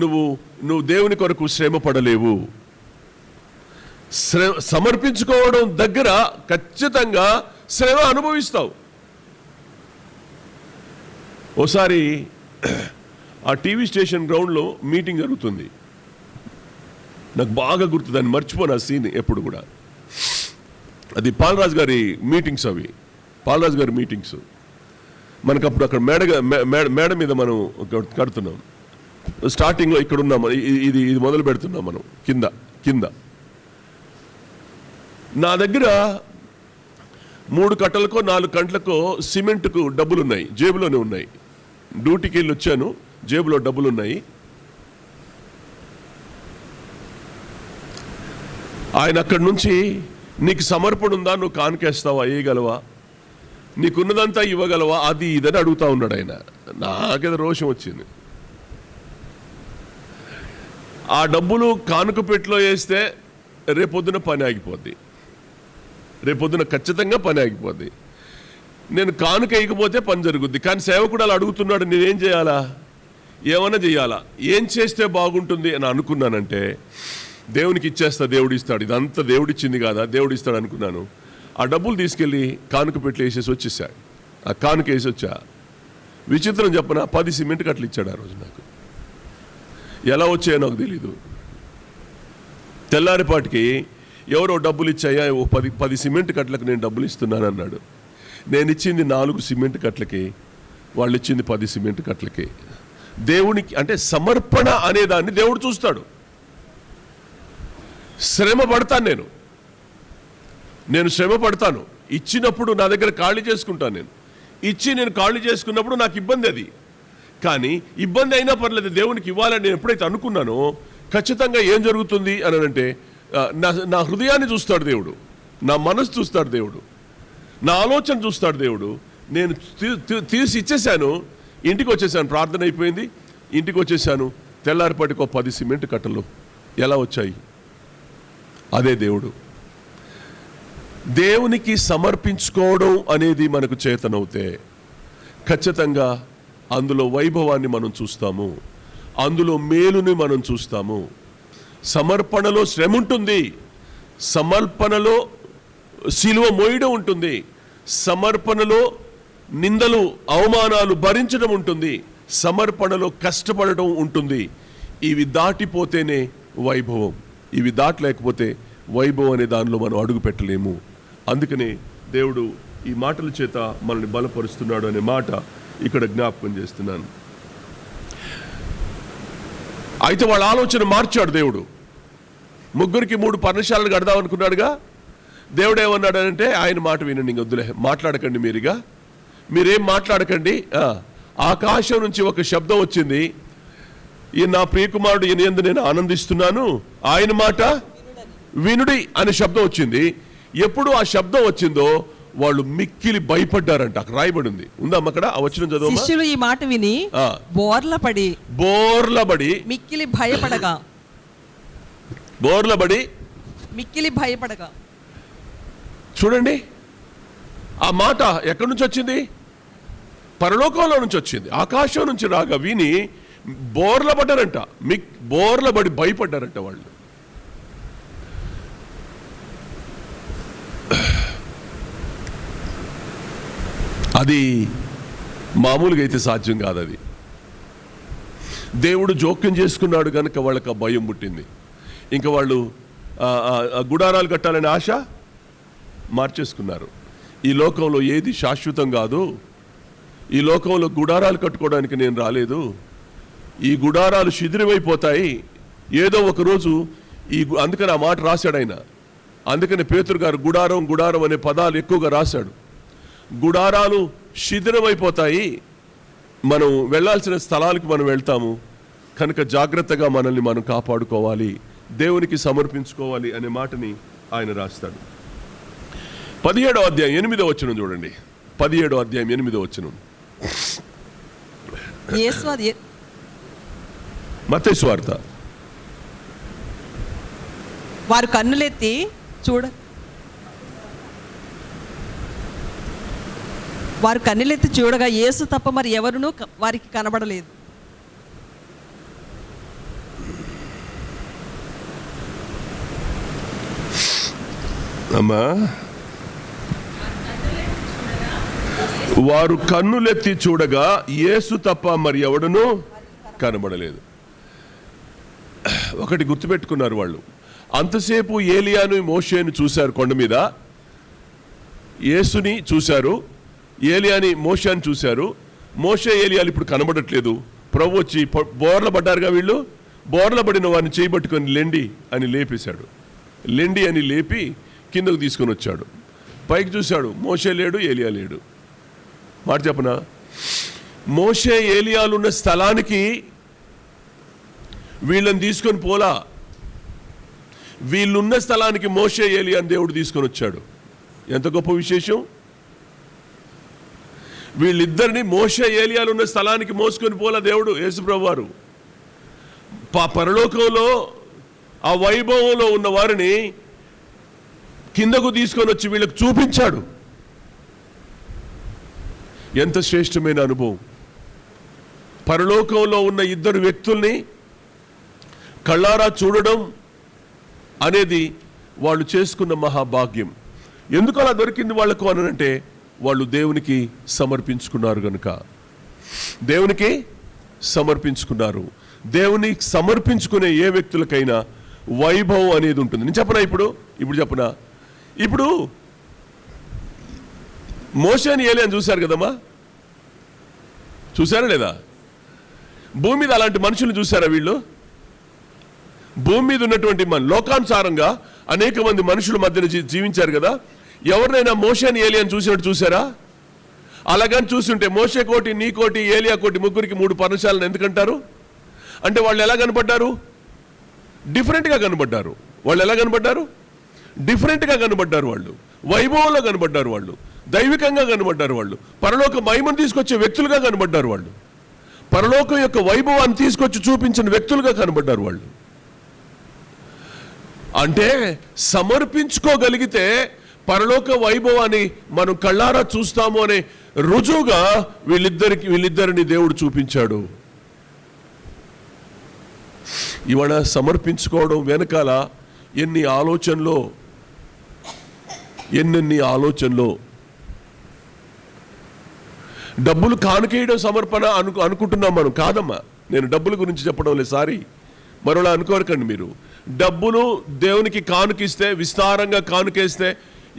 నువ్వు దేవుని కొరకు శ్రమ పడలేవు. సమర్పించుకోవడం దగ్గర ఖచ్చితంగా శ్రమ అనుభవిస్తావు. ఓసారి ఆ టీవీ స్టేషన్ గ్రౌండ్లో మీటింగ్ జరుగుతుంది. నాకు బాగా గుర్తు, దాన్ని మర్చిపోను ఆ సీన్ ఎప్పుడు కూడా. అది పాలరాజు గారి మీటింగ్స్. పాలరాజు గారి మీటింగ్స్ మనకు అప్పుడు అక్కడ మేడ మీద మనం కడుతున్నాం. స్టార్టింగ్లో ఇక్కడ ఉన్నాం, ఇది మొదలు పెడుతున్నాం మనం కింద. నా దగ్గర 3 కట్టలకో 4 గంటలకో సిమెంట్కు డబ్బులున్నాయి, జేబులోనే ఉన్నాయి. డ్యూటీకి వెళ్ళి వచ్చాను, జేబులో డబ్బులున్నాయి. ఆయన అక్కడి నుంచి, నీకు సమర్పణ ఉందా, నువ్వు కానుకేస్తావా, వేయగలవా, నీకున్నదంతా ఇవ్వగలవా, అది ఇదని అడుగుతా ఉన్నాడు ఆయన. నాకేదో రోషం వచ్చింది. ఆ డబ్బులు కానుక పెట్టిలో వేస్తే రేపొద్దున పని ఆగిపోద్ది, రేపొద్దున ఖచ్చితంగా పని ఆగిపోద్ది. నేను కానుక వేయకపోతే పని జరుగుద్ది. కానీ సేవకుడు అలా అడుగుతున్నాడు, నేనేం చేయాలా, ఏమన్నా చేయాలా, ఏం చేస్తే బాగుంటుంది అని అనుకున్నానంటే, దేవునికి ఇచ్చేస్తా, దేవుడు ఇస్తాడు, ఇదంతా దేవుడిచ్చింది కాదా, దేవుడు ఇస్తాడు అనుకున్నాను. ఆ డబ్బులు తీసుకెళ్ళి కానుక పెట్టి వేసేసి వచ్చేసా. ఆ కానుక వేసి వచ్చా. విచిత్రం చెప్పన, 10 సిమెంట్ కట్టలు ఇచ్చాడు ఆ రోజు. నాకు ఎలా వచ్చాయో నాకు తెలీదు. తెల్లారిపాటికి ఎవరో డబ్బులు ఇచ్చాయా, 10 సిమెంట్ కట్టలకు నేను డబ్బులు ఇస్తున్నాను అన్నాడు. నేను ఇచ్చింది 4 సిమెంట్ కట్టలకి, వాళ్ళు ఇచ్చింది 10 సిమెంట్ కట్టలకి. దేవునికి అంటే సమర్పణ అనేదాన్ని దేవుడు చూస్తాడు. శ్రమ పడతాను, నేను శ్రమ పడతాను. ఇచ్చినప్పుడు నా దగ్గర ఖాళీ చేసుకుంటాను. నేను ఖాళీ చేసుకున్నప్పుడు నాకు ఇబ్బంది. అది కానీ ఇబ్బంది అయినా పర్లేదు, దేవునికి ఇవ్వాలని నేను ఎప్పుడైతే అనుకున్నానో ఖచ్చితంగా ఏం జరుగుతుంది అని అంటే, నా హృదయాన్ని చూస్తాడు దేవుడు, నా మనసు చూస్తాడు దేవుడు, నా ఆలోచన చూస్తాడు దేవుడు. నేను తీసి ఇచ్చేసాను, ఇంటికి వచ్చేసాను, ప్రార్థన అయిపోయింది, ఇంటికి వచ్చేసాను. తెల్లారిపాటికి 10 సిమెంట్ కట్టలు ఎలా వచ్చాయి? అదే దేవుడు. దేవునికి సమర్పించుకోవడం అనేది మనకు చేతనవుతే ఖచ్చితంగా అందులో వైభవాన్ని మనం చూస్తాము, అందులో మేలుని మనం చూస్తాము. సమర్పణలో శ్రమ ఉంటుంది, సమర్పణలో సిలువ మోయడం ఉంటుంది, సమర్పణలో నిందలు అవమానాలు భరించడం ఉంటుంది, సమర్పణలో కష్టపడడం ఉంటుంది. ఇవి దాటిపోతేనే వైభవం. ఇవి దాటలేకపోతే వైభవం అనే దానిలో మనం అడుగు పెట్టలేము. అందుకనే దేవుడు ఈ మాటల చేత మనల్ని బలపరుస్తున్నాడు అనే మాట ఇక్కడ జ్ఞాపకం చేస్తున్నాను. అయితే వాళ్ళ ఆలోచన మార్చాడు దేవుడు. ముగ్గురికి 3 పర్ణశాలలు కడదాం అనుకున్నాడుగా. దేవుడు ఏమన్నాడంటే, ఆయన మాట వినండి, ఇంక వద్దులే, మాట్లాడకండి, మీరేం మాట్లాడకండి. ఆకాశం నుంచి ఒక శబ్దం వచ్చింది, ఈయన నా ప్రియకుమారుడు, ఈయన యందు నేను ఆనందిస్తున్నాను, ఆయన మాట వినుడి అనే శబ్దం వచ్చింది. ఎప్పుడు ఆ శబ్దం వచ్చిందో వాళ్ళు మిక్కిలి భయపడ్డారంట. అక్కడ రాయబడి ఉంది, ఉందమ్మ అక్కడ ఆ వచనం చదువు. శిష్యులు ఈ మాట విని బోర్లబడి మిక్కిలి భయపడగా. చూడండి, ఆ మాట ఎక్కడి నుంచి వచ్చింది? పరలోకంలో నుంచి వచ్చింది. ఆకాశం నుంచి రాగా విని బోర్లబడ్డారంట, బోర్లబడి భయపడ్డారంట వాళ్ళు. అది మామూలుగా అయితే సాధ్యం కాదు. అది దేవుడు జోక్యం చేసుకున్నాడు కనుక వాళ్ళకి ఆ భయం పుట్టింది. ఇంకా వాళ్ళు గుడారాలు కట్టాలనే ఆశ మార్చేసుకున్నారు. ఈ లోకంలో ఏది శాశ్వతం కాదు, ఈ లోకంలో గుడారాలు కట్టుకోవడానికి నేను రాలేదు, ఈ గుడారాలు శిథిలమైపోతాయి, ఏదో ఒకరోజు అందుకని ఆ మాట రాశాడు ఆయన. అందుకని పేతురు గారు గుడారం అనే పదాలు ఎక్కువగా రాశాడు. గుడారాలు శిథిలమైపోతాయి, మనం వెళ్ళాల్సిన స్థలాలకు మనం వెళ్తాము కనుక జాగ్రత్తగా మనల్ని మనం కాపాడుకోవాలి, దేవునికి సమర్పించుకోవాలి అనే మాటని ఆయన రాస్తాడు. 17వ అధ్యాయం 8వ వచనం చూడండి. 17వ అధ్యాయం 8వ వచనం. మత్తయి సువార్త. వారు కన్నులెత్తి చూడగా యేసు తప్ప మరి ఎవరునూ వారికి కనబడలేదు. అమ్మా, వారు కన్నులెత్తి చూడగా యేసు తప్ప మరి ఎవడునూ కనబడలేదు. ఒకటి గుర్తుపెట్టుకున్నారు వాళ్ళు. అంతసేపు ఏలియాను మోషేను చూశారు కొండ మీద, యేసుని చూశారు, ఏలియాని మోషేని చూశారు. మోషే ఏలియాలు ఇప్పుడు కనబడట్లేదు. ప్రభు వచ్చి బోర్ల పడ్డారుగా వీళ్ళు, బోర్ల పడిన వారిని చేయబట్టుకొని లెండి అని లేపేశాడు. లెండి అని లేపి కిందకు తీసుకొని వచ్చాడు. పైకి చూశాడు, మోషే లేడు, ఏలియా లేడు. మాట చెప్పనా, మోషే ఏలియాలు ఉన్న స్థలానికి వీళ్ళని తీసుకొని పోలా, వీళ్ళున్న స్థలానికి మోషే ఏలియాని దేవుడు తీసుకొని వచ్చాడు. ఎంత గొప్ప విశేషం! వీళ్ళిద్దరిని మోషే ఏలియాలు ఉన్న స్థలానికి మోసుకొని పోలా దేవుడు, యేసుప్రభు వారు. పరలోకంలో ఆ వైభవంలో ఉన్న వారిని కిందకు తీసుకొని వచ్చి వీళ్ళకి చూపించాడు. ఎంత శ్రేష్టమైన అనుభవం! పరలోకంలో ఉన్న ఇద్దరు వ్యక్తుల్ని కళ్ళారా చూడడం అనేది వాళ్ళు చేసుకున్న మహాభాగ్యం. ఎందుకు అలా దొరికింది వాళ్లకు అనంటే, వాళ్ళు దేవునికి సమర్పించుకున్నారు కనుక. దేవునికి సమర్పించుకున్నారు. దేవునికి సమర్పించుకునే ఏ వ్యక్తులకైనా వైభవం అనేది ఉంటుంది. నేను చెప్పనా ఇప్పుడు చెప్పనా, ఇప్పుడు మోషేని ఏలియాని చూశారు కదమ్మా, చూశారా లేదా? భూమి మీద అలాంటి మనుషులు చూశారా వీళ్ళు? భూమి మీద ఉన్నటువంటి లోకానుసారంగా అనేక మంది మనుషుల మధ్యన జీవించారు కదా. ఎవరినైనా మోషేని ఏలియాని చూసినట్టు చూసారా? అలాగని చూస్తుంటే మోషే కోటి, నీ కోటి, ఏలియా కోటి, ముగ్గురికి 3 పర్ణశాలను ఎందుకంటారు అంటే, వాళ్ళు ఎలా కనబడ్డారు? డిఫరెంట్గా కనబడ్డారు. వాళ్ళు ఎలా కనబడ్డారు? డిఫరెంట్గా కనబడ్డారు. వాళ్ళు వైభవంలో కనబడ్డారు, వాళ్ళు దైవికంగా కనబడ్డారు, వాళ్ళు పరలోక మహిమను తీసుకొచ్చే వ్యక్తులుగా కనబడ్డారు, వాళ్ళు పరలోకం యొక్క వైభవాన్ని తీసుకొచ్చి చూపించిన వ్యక్తులుగా కనబడ్డారు. వాళ్ళు అంటే సమర్పించుకోగలిగితే పరలోక వైభవాన్ని మనం కళ్ళారా చూస్తాము అనే రుజువుగా వీళ్ళిద్దరిని దేవుడు చూపించాడు. ఇవాళ సమర్పించుకోవడం వెనకాల ఎన్నెన్ని ఆలోచనలో డబ్బులు కానుకేయడం సమర్పణ అనుకుంటున్నాం మనం. కాదమ్మా, నేను డబ్బుల గురించి చెప్పడం లేదు, సారీ, మరోలా అనుకోరకండి మీరు. డబ్బులు దేవునికి కానుకిస్తే, విస్తారంగా కానుకేస్తే,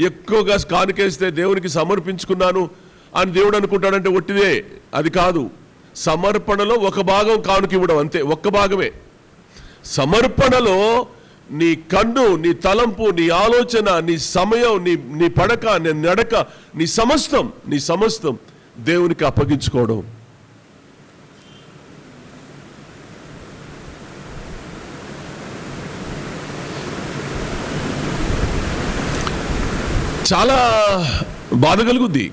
ఎక్కువగా కానుకేస్తే దేవునికి సమర్పించుకున్నాను అని దేవుడు అనుకుంటాడంటే ఒట్టిదే, అది కాదు. సమర్పణలో ఒక భాగం కానుకివ్వడం, అంతే, ఒక్క భాగమే. సమర్పణలో నీ కన్ను, నీ తలంపు, నీ ఆలోచన, నీ సమయం, నీ పడక, నీ నడక, నీ సమస్తం దేవునికి అప్పగించుకోవడం. చాలా బాధ కలుగుద్ది.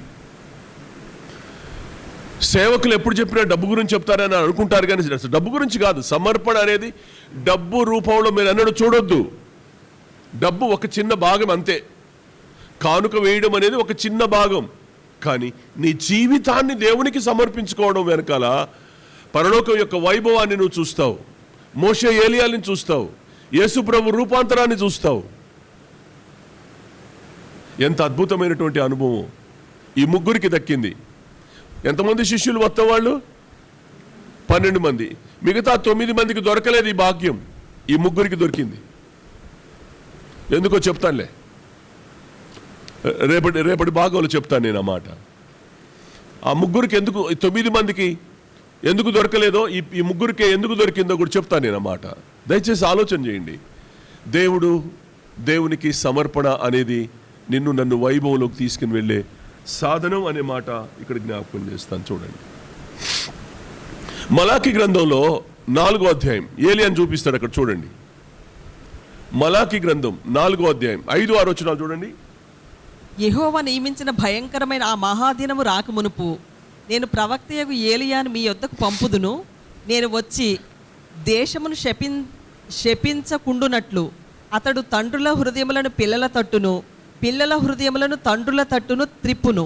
సేవకులు ఎప్పుడు చెప్పినా డబ్బు గురించి చెప్తారని అనుకుంటారు, కానీ డబ్బు గురించి కాదు. సమర్పణ అనేది డబ్బు రూపంలో మీరు అన్నట్టు చూడొద్దు. డబ్బు ఒక చిన్న భాగం, అంతే. కానుక వేయడం అనేది ఒక చిన్న భాగం. కానీ నీ జీవితాన్ని దేవునికి సమర్పించుకోవడం వెనకాల పరలోకం యొక్క వైభవాన్ని నువ్వు చూస్తావు. మోషే ఏలియాని చూస్తావు, యేసు ప్రభు రూపాంతరాన్ని చూస్తావు. ఎంత అద్భుతమైనటువంటి అనుభవం ఈ ముగ్గురికి దక్కింది. ఎంతమంది శిష్యులు మొత్తం వాళ్ళు? 12 మంది. మిగతా 9 మందికి దొరకలేదు ఈ భాగ్యం, ఈ ముగ్గురికి దొరికింది. ఎందుకో చెప్తానులే, రేపటి భాగంలో చెప్తాను నేను ఆ మాట. ఆ ముగ్గురికి ఎందుకు, 9 మందికి ఎందుకు దొరకలేదో, ఈ ముగ్గురికి ఎందుకు దొరికిందో కూడా చెప్తాను నేను ఆ మాట. దయచేసి ఆలోచన చేయండి. దేవునికి సమర్పణ అనేది నిన్ను నన్ను వైభవంలోకి తీసుకుని వెళ్ళే సాధనం అనే మాట ఇక్కడ జ్ఞాపకం చేస్తాను. చూడండి, మలాకి గ్రంథంలో 4వ అధ్యాయం ఏలియాను చూపిస్తాడు అక్కడ. చూడండి, మలాకి గ్రంథం 4వ అధ్యాయం 5-6 వచనాలు చూడండి. యెహోవా నియమించిన భయంకరమైన ఆ మహాదినము రాకమునుపు నేను ప్రవక్తయగు ఏలియాను మీ యొద్దకు పంపుదును. నేను వచ్చి దేశమును శపించకుండునట్లు అతడు తండ్రుల హృదయములను పిల్లల తట్టును, పిల్లల హృదయములను తండ్రుల తట్టును త్రిప్పును.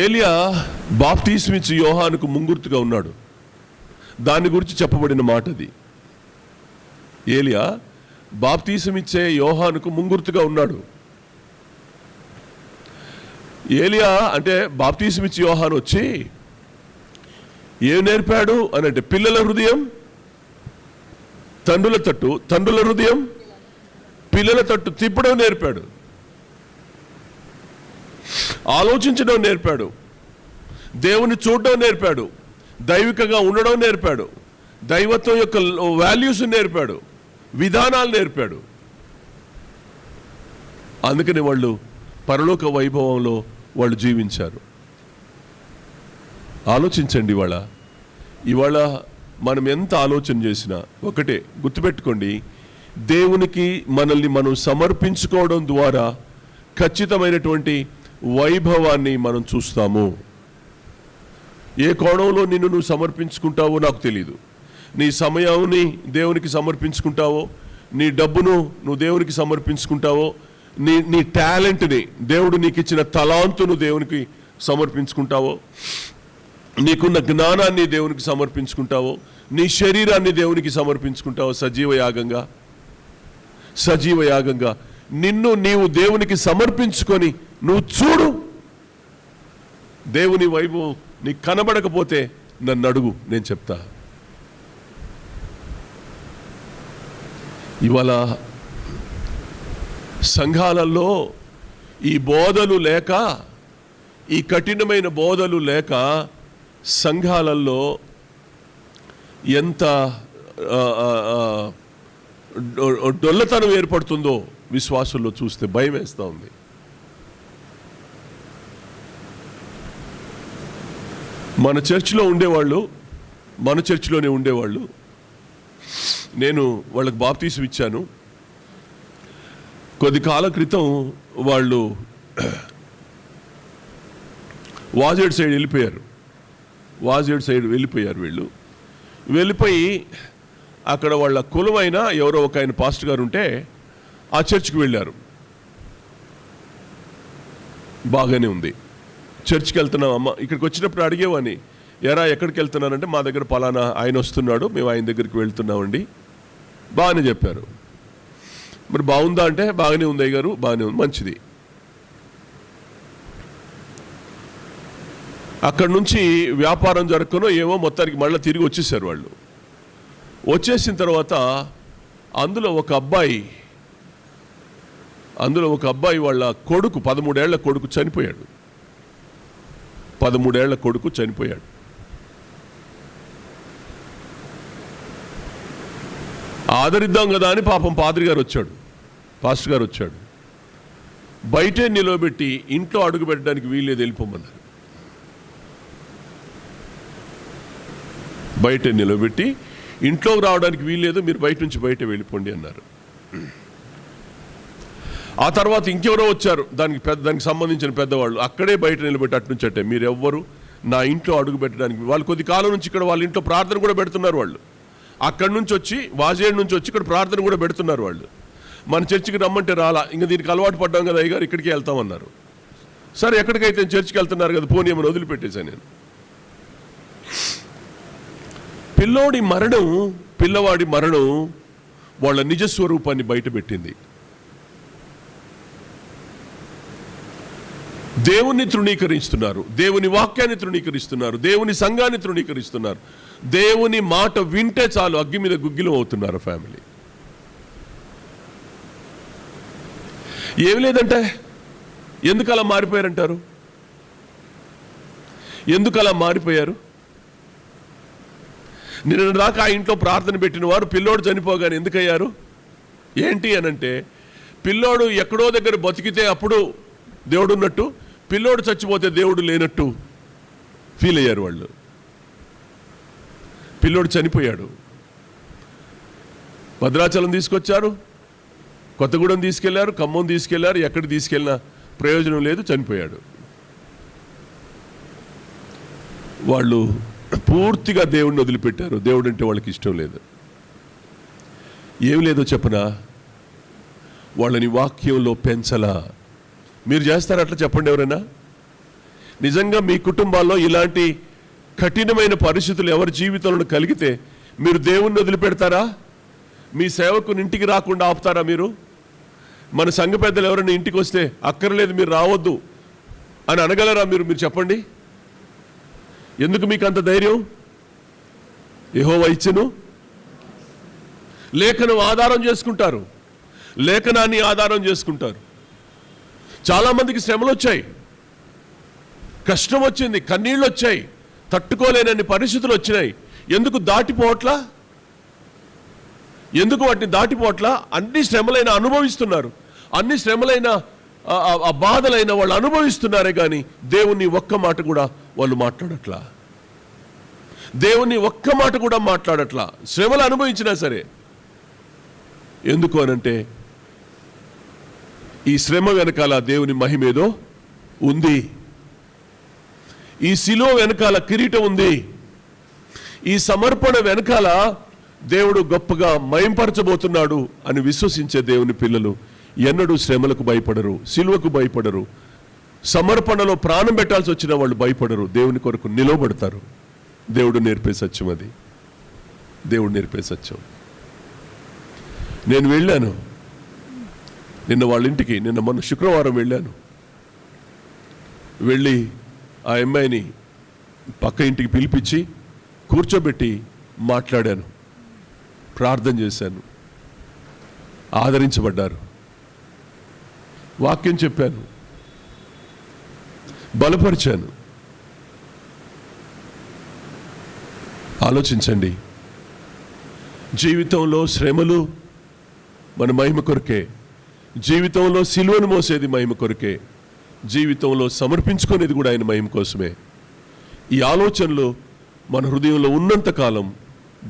ఏలియా బాప్తీసమిచ్చి యోహానుకు ముంగుర్తుగా ఉన్నాడు. దాని గురించి చెప్పబడిన మాట అది. ఏలియా బాప్తీసమిచ్చే యోహానుకు ముంగుర్తుగా ఉన్నాడు. ఏలియా అంటే బాప్తీసమిచ్చి యోహాను వచ్చి ఏం నేర్పాడు అని అంటే, పిల్లల హృదయం తండ్రుల తట్టు, తండ్రుల హృదయం పిల్లల తట్టు తిప్పడం నేర్పాడు. ఆలోచించడం నేర్పాడు, దేవుని చూడడం నేర్పాడు, దైవికంగా ఉండడం నేర్పాడు, దైవత్వం యొక్క వాల్యూస్ నేర్పాడు, విధానాలు నేర్పాడు. అందుకని వాళ్ళు పరలోక వైభవంలో వాళ్ళు జీవించారు. ఆలోచించండి, ఇవాళ మనం ఎంత ఆలోచన చేసినా ఒకటే గుర్తుపెట్టుకోండి, దేవునికి మనల్ని మనం సమర్పించుకోవడం ద్వారా ఖచ్చితమైనటువంటి వైభవాన్ని మనం చూస్తాము. ఏ కోణంలో నిన్ను నువ్వు సమర్పించుకుంటావో నాకు తెలియదు. నీ సమయాన్ని దేవునికి సమర్పించుకుంటావో, నీ డబ్బును నువ్వు దేవునికి సమర్పించుకుంటావో, నీ టాలెంట్ని, దేవుడు నీకు ఇచ్చిన తలాంతును దేవునికి సమర్పించుకుంటావో, నీకున్న జ్ఞానాన్ని దేవునికి సమర్పించుకుంటావో, నీ శరీరాన్ని దేవునికి సమర్పించుకుంటావో, సజీవయాగంగా నిన్ను నీవు దేవునికి సమర్పించుకొని నువ్వు చూడు. దేవుని వైభవం నీకు కనబడకపోతే నన్ను అడుగు, నేను చెప్తా. ఇవాళ సంఘాలలో ఈ బోధలు లేక, ఈ కఠినమైన బోధలు లేక సంఘాలలో ఎంత డొల్లతనం ఏర్పడుతుందో విశ్వాసుల్లో చూస్తే భయం వేస్తూ ఉంది. మన చర్చిలోనే ఉండేవాళ్ళు, నేను వాళ్ళకి బాప్తీసం ఇచ్చాను. కొద్ది కాలం క్రితం వాళ్ళు వాజేడ్ సైడ్ వెళ్ళిపోయారు. వీళ్ళు వెళ్ళిపోయి అక్కడ వాళ్ళ కులమైన ఎవరో ఒక ఆయన పాస్టర్ గారు ఉంటే ఆ చర్చికి వెళ్ళారు. బాగానే ఉంది, చర్చికి వెళ్తున్నాం అమ్మ. ఇక్కడికి వచ్చినప్పుడు అడిగేవాని, ఎరా ఎక్కడికి వెళ్తున్నానంటే, మా దగ్గర పలానా ఆయన వస్తున్నాడు, మేము ఆయన దగ్గరికి వెళ్తున్నామండి. బాగానే చెప్పారు. మరి బాగుందా అంటే బాగానే ఉంది అయ్యగారు, బాగానే ఉంది, మంచిది. అక్కడి నుంచి వ్యాపారం జరగకనో ఏమో మొత్తానికి మళ్ళీ తిరిగి వచ్చేసారు వాళ్ళు. వచ్చేసిన తర్వాత అందులో ఒక అబ్బాయి వాళ్ళ కొడుకు 13 ఏళ్ల కొడుకు చనిపోయాడు. 13 ఏళ్ల కొడుకు చనిపోయాడు. ఆదరిద్దాం కదా అని పాపం పాస్టర్ గారు వచ్చాడు. బయటే నిలబెట్టి ఇంట్లో అడుగు పెట్టడానికి వీల్లేదు, వెళ్ళిపోమన్నారు. బయట నిలబెట్టి ఇంట్లోకి రావడానికి వీల్లేదు, మీరు బయట నుంచి బయట వెళ్ళిపోండి అన్నారు. ఆ తర్వాత ఇంకెవరో వచ్చారు, దానికి సంబంధించిన పెద్దవాళ్ళు. అక్కడే బయట నిలబెట్టి అట్నుంచి అంటే మీరు ఎవ్వరు నా ఇంట్లో అడుగు పెట్టడానికి. వాళ్ళు కొద్ది కాలం నుంచి ఇక్కడ వాళ్ళ ఇంట్లో ప్రార్థన కూడా పెడుతున్నారు. వాళ్ళు అక్కడి నుంచి వచ్చి వాజేడు నుంచి వచ్చి ఇక్కడ ప్రార్థన కూడా పెడుతున్నారు. వాళ్ళు మన చర్చికి రమ్మంటే రాలా, ఇంకా దీనికి అలవాటు పడ్డాం కదా అయ్యగారు, ఇక్కడికి వెళ్తామన్నారు. సరే ఎక్కడికైతే చర్చికి వెళ్తున్నారు కదా, పోనీ ఏమని వదిలిపెట్టేశాను నేను. పిల్లవాడి మరణం వాళ్ళ నిజస్వరూపాన్ని బయటపెట్టింది. దేవుని తృణీకరిస్తున్నారు, దేవుని వాక్యాన్ని తృణీకరిస్తున్నారు, దేవుని సంఘాన్ని తృణీకరిస్తున్నారు. దేవుని మాట వింటే చాలు అగ్గి మీద గుగ్గిలం అవుతున్నారు ఫ్యామిలీ. ఏమి లేదంటే ఎందుకు అలా మారిపోయారంటారు? ఎందుకు అలా మారిపోయారు? నిన్న దాకా ఆ ఇంట్లో ప్రార్థన పెట్టిన వారు పిల్లోడు చనిపోగానే ఎందుకయ్యారు? ఏంటి అనంటే, పిల్లోడు ఎక్కడో దగ్గర బతికితే అప్పుడు దేవుడు ఉన్నట్టు, పిల్లోడు చచ్చిపోతే దేవుడు లేనట్టు ఫీల్ అయ్యారు వాళ్ళు. పిల్లోడు చనిపోయాడు, భద్రాచలం తీసుకొచ్చారు, కొత్తగూడెం తీసుకెళ్లారు, ఖమ్మం తీసుకెళ్లారు, ఎక్కడ తీసుకెళ్ళినా ప్రయోజనం లేదు, చనిపోయాడు. వాళ్ళు పూర్తిగా దేవుడిని వదిలిపెట్టారు. దేవుడు అంటే వాళ్ళకి ఇష్టం లేదు. ఏమి లేదో చెప్పనా, వాళ్ళని వాక్యంలో పెంచలా. మీరు చేస్తారా అట్లా? చెప్పండి ఎవరైనా. నిజంగా మీ కుటుంబాల్లో ఇలాంటి కఠినమైన పరిస్థితులు ఎవరి జీవితంలో కలిగితే మీరు దేవుణ్ణి వదిలిపెడతారా? మీ సేవకుని ఇంటికి రాకుండా ఆపుతారా మీరు? మన సంఘ పెద్దలు ఎవరైనా ఇంటికి వస్తే అక్కర్లేదు మీరు రావద్దు అని అనగలరా మీరు? మీరు చెప్పండి. ఎందుకు మీకు అంత ధైర్యం? యెహోవా ఇచ్చెను. లేఖనం ఆధారం చేసుకుంటారు, లేఖనాన్ని ఆధారం చేసుకుంటారు. చాలామందికి శ్రమలు వచ్చాయి, కష్టం వచ్చింది, కన్నీళ్ళు వచ్చాయి, తట్టుకోలేనన్ని పరిస్థితులు వచ్చినాయి. ఎందుకు దాటిపోవట్లా? ఎందుకు వాటిని దాటిపోవట్లా? అన్ని శ్రమలైన అనుభవిస్తున్నారు, అన్ని శ్రమలైన ఆ బాధలైన వాళ్ళు అనుభవిస్తున్నారే కానీ దేవుని ఒక్క మాట కూడా వాళ్ళు మాట్లాడట్లా. దేవుని ఒక్క మాట కూడా మాట్లాడట్లా, శ్రమలు అనుభవించినా సరే. ఎందుకు అనంటే ఈ శ్రమ వెనకాల దేవుని మహిమేదో ఉంది, ఈ శిలువ వెనకాల కిరీటం ఉంది, ఈ సమర్పణ వెనకాల దేవుడు గొప్పగా మయంపరచబోతున్నాడు అని విశ్వసించే దేవుని పిల్లలు ఎన్నడూ శ్రమలకు భయపడరు, శిలువకు భయపడరు, సమర్పణలో ప్రాణం పెట్టాల్సి వచ్చిన వాళ్ళు భయపడరు, దేవుని కొరకు నిలవబడతారు. దేవుడు నేర్పే సత్యం అది, దేవుడు నేర్పే సత్యం. నేను వెళ్ళాను నిన్న వాళ్ళ ఇంటికి, మొన్న శుక్రవారం వెళ్ళాను. వెళ్ళి ఆ అమ్మాయిని పక్క ఇంటికి పిలిపించి కూర్చోబెట్టి మాట్లాడాను, ప్రార్థన చేశాను, ఆదరించబడ్డారు. వాక్యం చెప్పాను, బలపరిచాను. ఆలోచించండి, జీవితంలో శ్రమలు మన మహిమ కొరకే, జీవితంలో సిలువను మోసేది మహిమ కొరకే, జీవితంలో సమర్పించుకునేది కూడా ఆయన మహిమ కోసమే. ఈ ఆలోచనలు మన హృదయంలో ఉన్నంతకాలం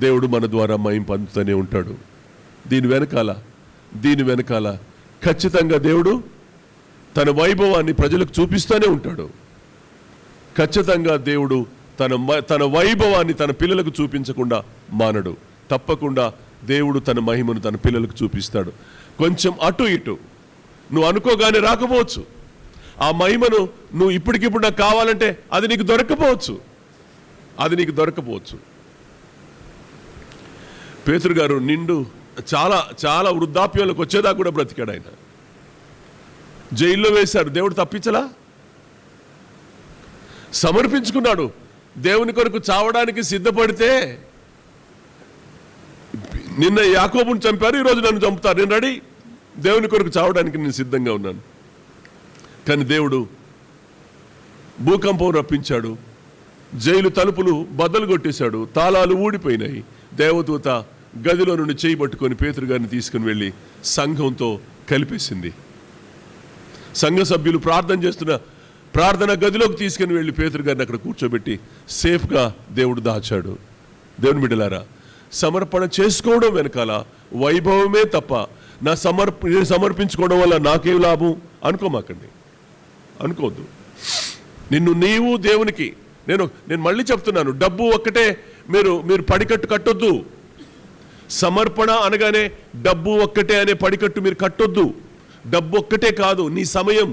దేవుడు మన ద్వారా మహిమ పొందుతూనే ఉంటాడు. దీని వెనకాల ఖచ్చితంగా దేవుడు తన వైభవాన్ని ప్రజలకు చూపిస్తూనే ఉంటాడు. ఖచ్చితంగా దేవుడు తన వైభవాన్ని తన పిల్లలకు చూపించకుండా మానడు. తప్పకుండా దేవుడు తన మహిమను తన పిల్లలకు చూపిస్తాడు. కొంచెం అటు ఇటు నువ్వు అనుకోగానే రాకపోవచ్చు, ఆ మహిమను నువ్వు ఇప్పటికిప్పుడు నాకు కావాలంటే అది నీకు దొరకపోవచ్చు. పేతురు గారు చాలా చాలా వృద్ధాప్యంలోకి వచ్చేదాకా కూడా బ్రతికాడు ఆయన. జైల్లో వేశారు, దేవుడు తప్పించలా. సమర్పించుకున్నాడు. దేవుని కొరకు చావడానికి సిద్ధపడితే నిన్న యాకోబుని చంపారు, ఈరోజు నన్ను చంపుతారు, నేను రెడీ, దేవుని కొరకు చావడానికి నేను సిద్ధంగా ఉన్నాను. కానీ దేవుడు భూకంపం రప్పించాడు, జైలు తలుపులు బద్దలు కొట్టేశాడు, తాళాలు ఊడిపోయినాయి. దేవదూత గదిలో నుండి చేయి పట్టుకొని పేతురు గారిని తీసుకుని వెళ్ళి సంఘంతో కలిపేసింది. సంఘ సభ్యులు ప్రార్థన చేస్తున్న ప్రార్థన గదిలోకి తీసుకుని వెళ్ళి పేతురు గారిని అక్కడ కూర్చోబెట్టి సేఫ్గా దేవుడు దాచాడు. దేవుని బిడ్డలారా, సమర్పణ చేసుకోవడం వెనకాల వైభవమే తప్ప నేను సమర్పించుకోవడం వల్ల నాకేం లాభం అనుకోమాకండి, అనుకోవద్దు. నీవు దేవునికి నేను మళ్ళీ చెప్తున్నాను, డబ్బు ఒక్కటే మీరు పడికట్టు కట్టొద్దు. సమర్పణ అనగానే డబ్బు ఒక్కటే అనే పడికట్టు మీరు కట్టొద్దు. డబ్బు ఒక్కటే కాదు, నీ సమయం,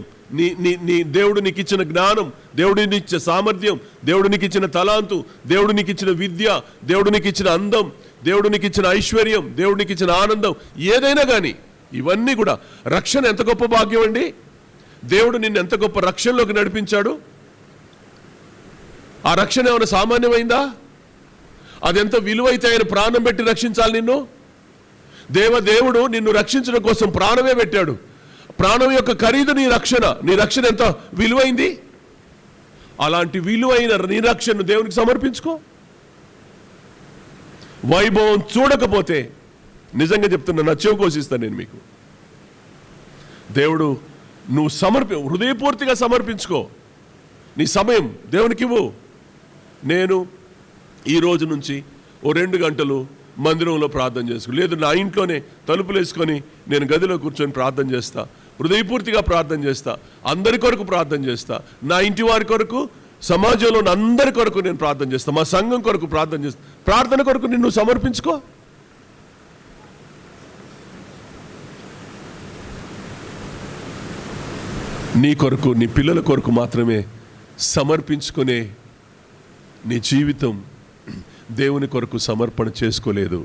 నీ దేవుడు నీకు ఇచ్చిన జ్ఞానం, దేవుడు నీకు ఇచ్చిన సామర్థ్యం, దేవుడు నీకు ఇచ్చిన తలాంతు, దేవుడు నీకు ఇచ్చిన విద్య, దేవుడు నీకు ఇచ్చిన అందం, దేవుడు నీకు ఇచ్చిన ఐశ్వర్యం, దేవుడు నీకు ఇచ్చిన ఆనందం, ఏదైనా కానీ ఇవన్నీ కూడా రక్షణ ఎంత గొప్ప భాగ్యం అండి. దేవుడు నిన్ను ఎంత గొప్ప రక్షణలోకి నడిపించాడు. ఆ రక్షణ ఏమైనా సామాన్యమైందా? అదెంత విలువైతే ఆయన ప్రాణం పెట్టి రక్షించాలి నిన్ను. దేవుడు నిన్ను రక్షించడం కోసం ప్రాణమే పెట్టాడు. ప్రాణం యొక్క ఖరీదు నీ రక్షణ ఎంత విలువైంది. అలాంటి విలువైన నీ రక్షణను దేవునికి సమర్పించుకో. వైభవం చూడకపోతే నిజంగా చెప్తున్నా, నా చెవి కోసిస్తాను నేను మీకు. దేవుడు నువ్వు హృదయపూర్తిగా సమర్పించుకో. నీ సమయం దేవునికి ఇవ్వు. నేను ఈ రోజు నుంచి 2 గంటలు మందిరంలో ప్రార్థన చేసుకో, లేదు నా ఇంట్లోనే తలుపులు వేసుకొని నేను గదిలో కూర్చొని ప్రార్థన చేస్తా, హృదయపూర్తిగా ప్రార్థన చేస్తా, అందరి కొరకు ప్రార్థన చేస్తా, నా ఇంటి వారి కొరకు, సమాజంలో అందరి కొరకు నేను ప్రార్థన చేస్తా, మా సంఘం కొరకు ప్రార్థన చేస్తా. ప్రార్థన కొరకు నిన్ను సమర్పించుకో. నీ కొరకు, నీ పిల్లల కొరకు మాత్రమే సమర్పించుకునే నీ జీవితం దేవుని కొరకు సమర్పణ చేసుకోలేదు.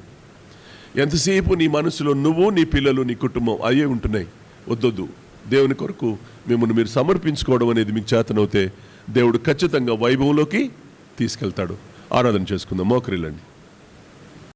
ఎంతసేపు నీ మనసులో నువ్వు, నీ పిల్లలు, నీ కుటుంబం అయ్యే ఉంటున్నాయి. వద్దొద్దు. దేవుని కొరకు మిమ్మల్ని మీరు సమర్పించుకోవడం అనేది మీకు చేతనవుతే దేవుడు ఖచ్చితంగా వైభవంలోకి తీసుకెళ్తాడు. ఆరాధన చేసుకుందాం. మోకరిల్లండి.